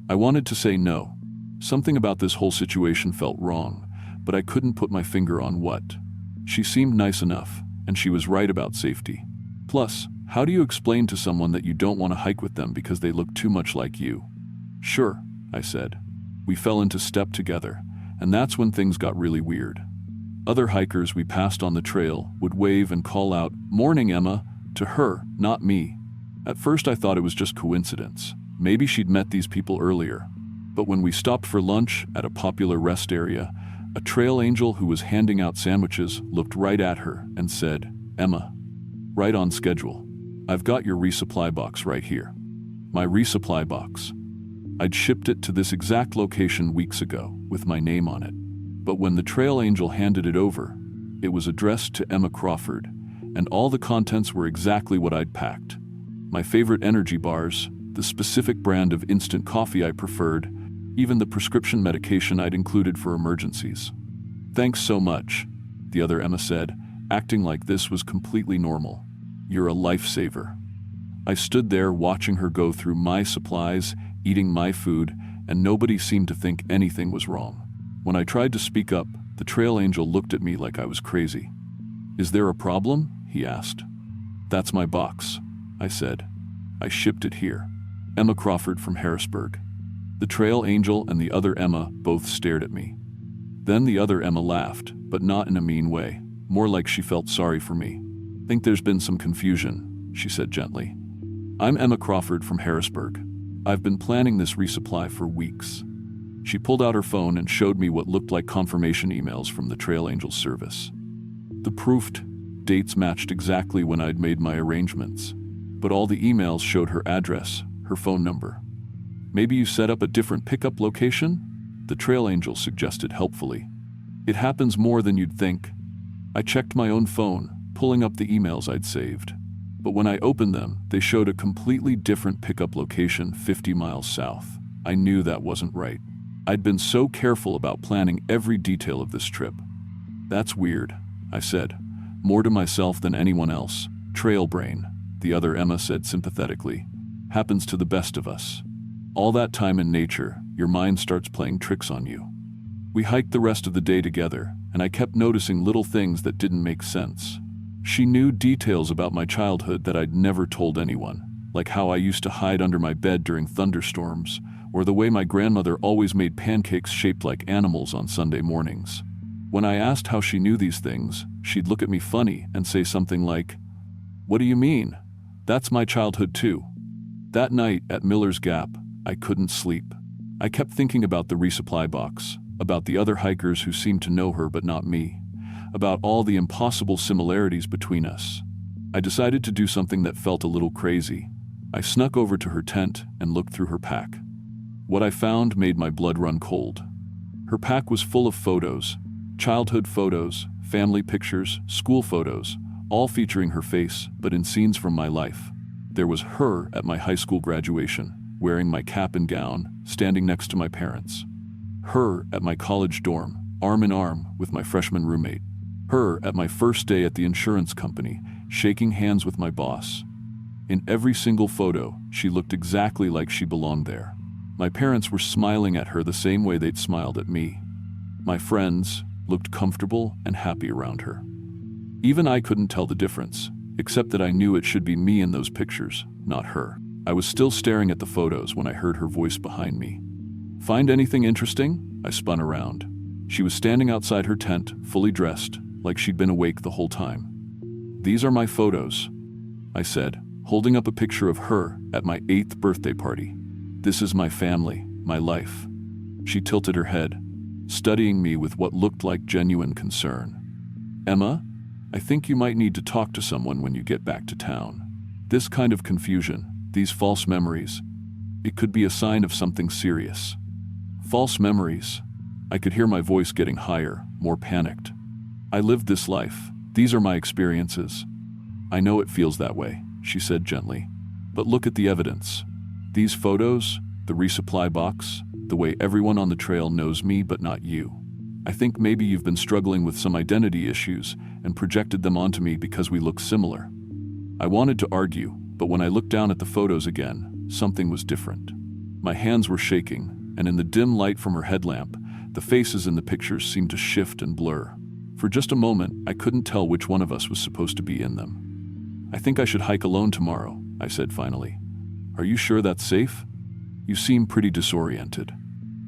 I wanted to say no. Something about this whole situation felt wrong, but I couldn't put my finger on what. She seemed nice enough, and she was right about safety. Plus, how do you explain to someone that you don't want to hike with them because they look too much like you? Sure, I said. We fell into step together, and that's when things got really weird. Other hikers we passed on the trail would wave and call out, "Morning, Emma," to her, not me. At first I thought it was just coincidence. Maybe she'd met these people earlier. But when we stopped for lunch at a popular rest area, a trail angel who was handing out sandwiches looked right at her and said, "Emma, right on schedule. I've got your resupply box right here." My resupply box. I'd shipped it to this exact location weeks ago with my name on it. But when the trail angel handed it over, it was addressed to Emma Crawford, and all the contents were exactly what I'd packed. My favorite energy bars, the specific brand of instant coffee I preferred, even the prescription medication I'd included for emergencies. "Thanks so much," the other Emma said, acting like this was completely normal. "You're a lifesaver." I stood there watching her go through my supplies, eating my food, and nobody seemed to think anything was wrong. When I tried to speak up, the trail angel looked at me like I was crazy. "Is there a problem?" he asked. "That's my box," I said. "I shipped it here." Emma Crawford from Harrisburg. The trail angel and the other Emma both stared at me. Then the other Emma laughed, but not in a mean way, more like she felt sorry for me. "Think there's been some confusion," she said gently. "I'm Emma Crawford from Harrisburg. I've been planning this resupply for weeks." She pulled out her phone and showed me what looked like confirmation emails from the trail angel service. The proofed dates matched exactly when I'd made my arrangements, but all the emails showed her address, her phone number. "Maybe you set up a different pickup location?" the trail angel suggested helpfully. "It happens more than you'd think." I checked my own phone, pulling up the emails I'd saved. But when I opened them, they showed a completely different pickup location 50 miles south. I knew that wasn't right. I'd been so careful about planning every detail of this trip. "That's weird," I said, more to myself than anyone else. "Trail brain," the other Emma said sympathetically. "Happens to the best of us. All that time in nature, your mind starts playing tricks on you." We hiked the rest of the day together, and I kept noticing little things that didn't make sense. She knew details about my childhood that I'd never told anyone, like how I used to hide under my bed during thunderstorms, or the way my grandmother always made pancakes shaped like animals on Sunday mornings. When I asked how she knew these things, she'd look at me funny and say something like, "What do you mean? That's my childhood too." That night at Miller's Gap, I couldn't sleep. I kept thinking about the resupply box, about the other hikers who seemed to know her but not me, about all the impossible similarities between us. I decided to do something that felt a little crazy. I snuck over to her tent and looked through her pack. What I found made my blood run cold. Her pack was full of photos, childhood photos, family pictures, school photos, all featuring her face, but in scenes from my life. There was her at my high school graduation, wearing my cap and gown, standing next to my parents. Her at my college dorm, arm in arm with my freshman roommate. Her at my first day at the insurance company, shaking hands with my boss. In every single photo, she looked exactly like she belonged there. My parents were smiling at her the same way they'd smiled at me. My friends looked comfortable and happy around her. Even I couldn't tell the difference, except that I knew it should be me in those pictures, not her. I was still staring at the photos when I heard her voice behind me. "Find anything interesting?" I spun around. She was standing outside her tent, fully dressed, like she'd been awake the whole time. "These are my photos," I said, holding up a picture of her at my 8th birthday party. "This is my family, my life." She tilted her head, studying me with what looked like genuine concern. "Emma, I think you might need to talk to someone when you get back to town. This kind of confusion, these false memories, it could be a sign of something serious." False memories. I could hear my voice getting higher, more panicked. "I lived this life. These are my experiences." "I know it feels that way," she said gently. "But look at the evidence. These photos, the resupply box, the way everyone on the trail knows me but not you. I think maybe you've been struggling with some identity issues and projected them onto me because we look similar." I wanted to argue, but when I looked down at the photos again, something was different. My hands were shaking, and in the dim light from her headlamp, the faces in the pictures seemed to shift and blur. For just a moment, I couldn't tell which one of us was supposed to be in them. "I think I should hike alone tomorrow," I said finally. "Are you sure that's safe? You seem pretty disoriented."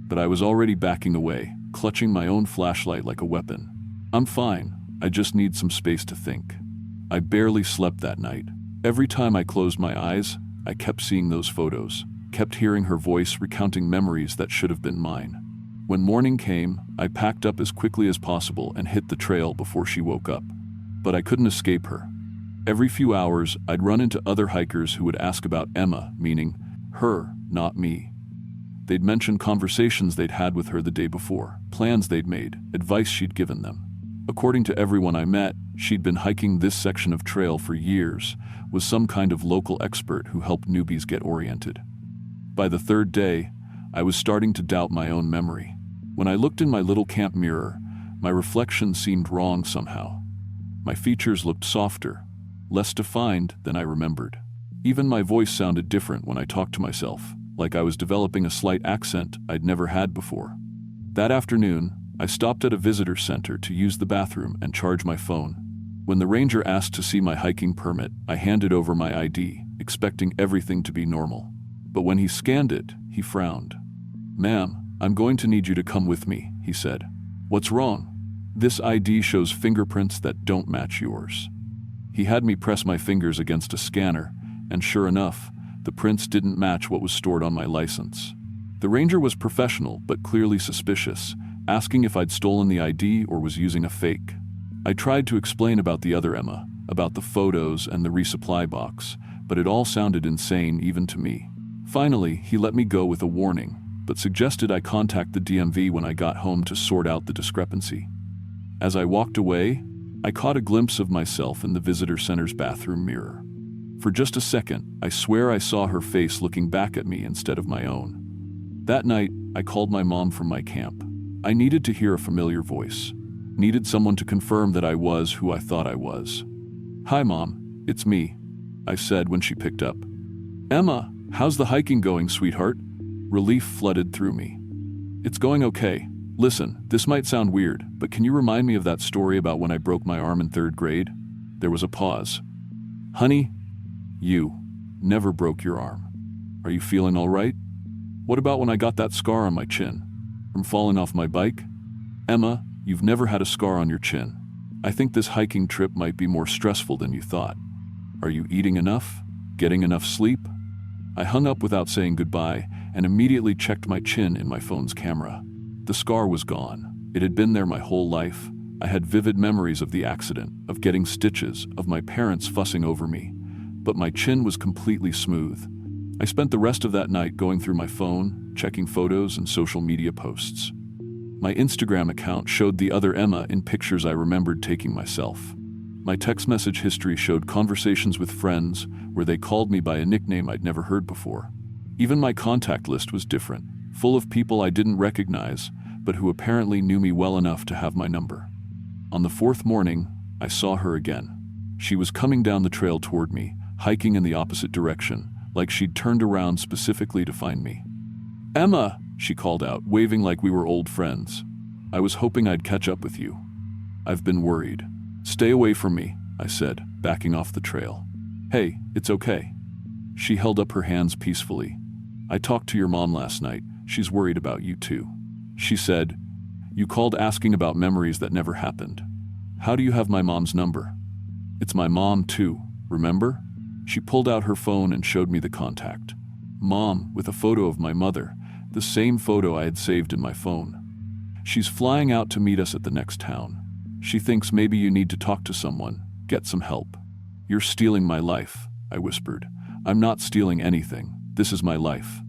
But I was already backing away, clutching my own flashlight like a weapon. "I'm fine, I just need some space to think." I barely slept that night. Every time I closed my eyes, I kept seeing those photos, kept hearing her voice recounting memories that should have been mine. When morning came, I packed up as quickly as possible and hit the trail before she woke up. But I couldn't escape her. Every few hours, I'd run into other hikers who would ask about Emma, meaning her, not me. They'd mention conversations they'd had with her the day before, plans they'd made, advice she'd given them. According to everyone I met, she'd been hiking this section of trail for years, was some kind of local expert who helped newbies get oriented. By the third day, I was starting to doubt my own memory. When I looked in my little camp mirror, my reflection seemed wrong somehow. My features looked softer, less defined than I remembered. Even my voice sounded different when I talked to myself, like I was developing a slight accent I'd never had before. That afternoon, I stopped at a visitor center to use the bathroom and charge my phone. When the ranger asked to see my hiking permit, I handed over my ID, expecting everything to be normal. But when he scanned it, he frowned. "Ma'am, I'm going to need you to come with me," he said. "What's wrong?" "This ID shows fingerprints that don't match yours." He had me press my fingers against a scanner, and sure enough, the prints didn't match what was stored on my license. The ranger was professional but clearly suspicious, asking if I'd stolen the ID or was using a fake. I tried to explain about the other Emma, about the photos and the resupply box, but it all sounded insane even to me. Finally, he let me go with a warning, but suggested I contact the DMV when I got home to sort out the discrepancy. As I walked away, I caught a glimpse of myself in the visitor center's bathroom mirror. For just a second, I swear I saw her face looking back at me instead of my own. That night, I called my mom from my camp. I needed to hear a familiar voice. Needed someone to confirm that I was who I thought I was. "Hi, Mom. It's me," I said when she picked up. "Emma, how's the hiking going, sweetheart?" Relief flooded through me. "It's going okay. Listen, this might sound weird, but can you remind me of that story about when I broke my arm in 3rd grade?" There was a pause. "Honey, you never broke your arm. Are you feeling all right? What about when I got that scar on my chin? From falling off my bike? Emma, you've never had a scar on your chin. I think this hiking trip might be more stressful than you thought. Are you eating enough? Getting enough sleep?" I hung up without saying goodbye and immediately checked my chin in my phone's camera. The scar was gone. It had been there my whole life. I had vivid memories of the accident, of getting stitches, of my parents fussing over me. But my chin was completely smooth. I spent the rest of that night going through my phone, checking photos and social media posts. My Instagram account showed the other Emma in pictures I remembered taking myself. My text message history showed conversations with friends where they called me by a nickname I'd never heard before. Even my contact list was different, full of people I didn't recognize, but who apparently knew me well enough to have my number. On the 4th morning, I saw her again. She was coming down the trail toward me, hiking in the opposite direction, like she'd turned around specifically to find me. "Emma," she called out, waving like we were old friends. "I was hoping I'd catch up with you. I've been worried." "Stay away from me," I said, backing off the trail. "Hey, it's okay." She held up her hands peacefully. "I talked to your mom last night. She's worried about you too." She said, "You called asking about memories that never happened. How do you have my mom's number?" "It's my mom too, remember?" She pulled out her phone and showed me the contact. Mom, with a photo of my mother, the same photo I had saved in my phone. "She's flying out to meet us at the next town. She thinks maybe you need to talk to someone, get some help." "You're stealing my life," I whispered. "I'm not stealing anything. This is my life.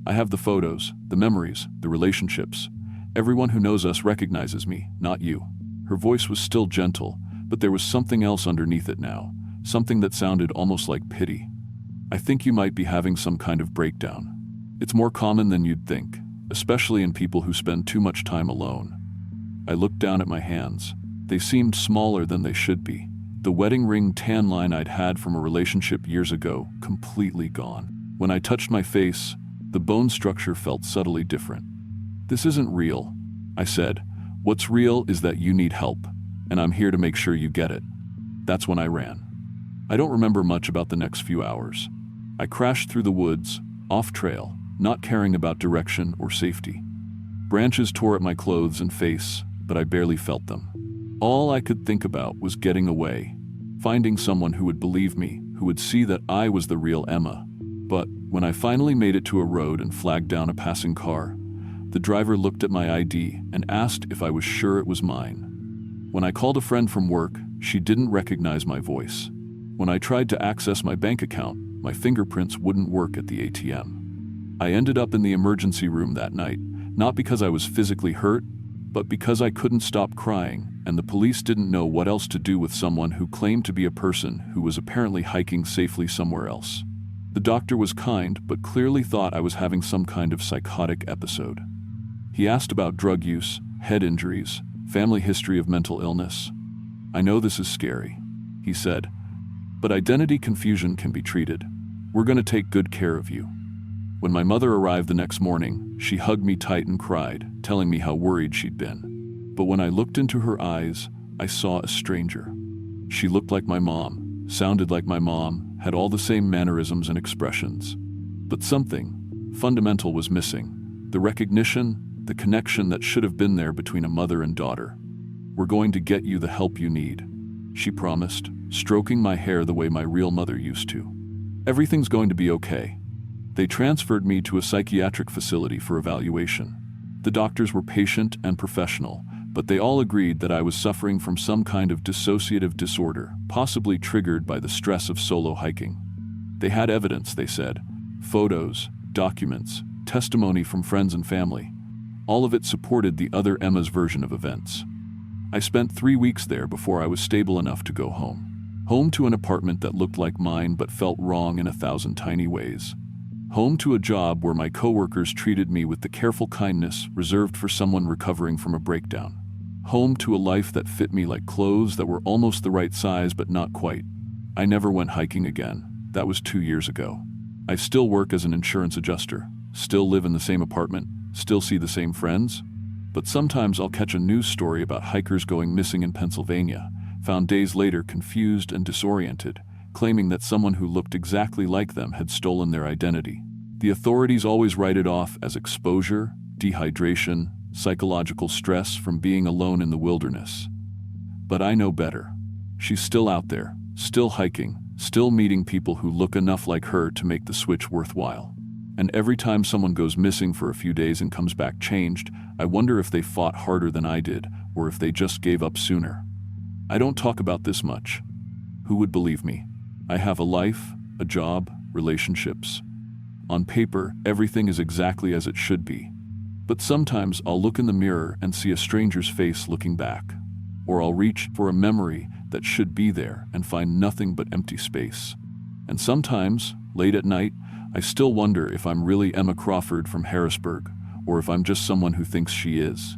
I have the photos, the memories, the relationships. Everyone who knows us recognizes me, not you." Her voice was still gentle, but there was something else underneath it now, something that sounded almost like pity. "I think you might be having some kind of breakdown. It's more common than you'd think, especially in people who spend too much time alone." I looked down at my hands. They seemed smaller than they should be, The wedding ring tan line I'd had from a relationship years ago, completely gone. When I touched my face, the bone structure felt subtly different. "This isn't real," I said. "What's real is that you need help, and I'm here to make sure you get it." That's when I ran. I don't remember much about the next few hours. I crashed through the woods, off trail, not caring about direction or safety. Branches tore at my clothes and face, but I barely felt them. All I could think about was getting away, finding someone who would believe me, who would see that I was the real Emma. But when I finally made it to a road and flagged down a passing car, the driver looked at my ID and asked if I was sure it was mine. When I called a friend from work, she didn't recognize my voice. When I tried to access my bank account, my fingerprints wouldn't work at the ATM. I ended up in the emergency room that night, not because I was physically hurt, but because I couldn't stop crying, and the police didn't know what else to do with someone who claimed to be a person who was apparently hiking safely somewhere else. The doctor was kind, but clearly thought I was having some kind of psychotic episode. He asked about drug use, head injuries, family history of mental illness. "I know this is scary," he said, "but identity confusion can be treated. We're going to take good care of you." When my mother arrived the next morning, she hugged me tight and cried, telling me how worried she'd been. But when I looked into her eyes, I saw a stranger. She looked like my mom, sounded like my mom, had all the same mannerisms and expressions. But something fundamental was missing. The recognition, the connection that should have been there between a mother and daughter. "We're going to get you the help you need," she promised, stroking my hair the way my real mother used to. "Everything's going to be okay." They transferred me to a psychiatric facility for evaluation. The doctors were patient and professional, but they all agreed that I was suffering from some kind of dissociative disorder, possibly triggered by the stress of solo hiking. They had evidence, they said. Photos, documents, testimony from friends and family. All of it supported the other Emma's version of events. I spent 3 weeks there before I was stable enough to go home. Home to an apartment that looked like mine but felt wrong in 1,000 tiny ways. Home to a job where my coworkers treated me with the careful kindness reserved for someone recovering from a breakdown. Home to a life that fit me like clothes that were almost the right size but not quite. I never went hiking again. That was 2 years ago. I still work as an insurance adjuster, still live in the same apartment, still see the same friends. But sometimes I'll catch a news story about hikers going missing in Pennsylvania, found days later confused and disoriented, claiming that someone who looked exactly like them had stolen their identity. The authorities always write it off as exposure, dehydration, psychological stress from being alone in the wilderness. But I know better. She's still out there, still hiking, still meeting people who look enough like her to make the switch worthwhile. And every time someone goes missing for a few days and comes back changed, I wonder if they fought harder than I did, or if they just gave up sooner. I don't talk about this much. Who would believe me? I have a life, a job, relationships. On paper, everything is exactly as it should be. But sometimes I'll look in the mirror and see a stranger's face looking back. Or I'll reach for a memory that should be there and find nothing but empty space. And sometimes, late at night, I still wonder if I'm really Emma Crawford from Harrisburg, or if I'm just someone who thinks she is.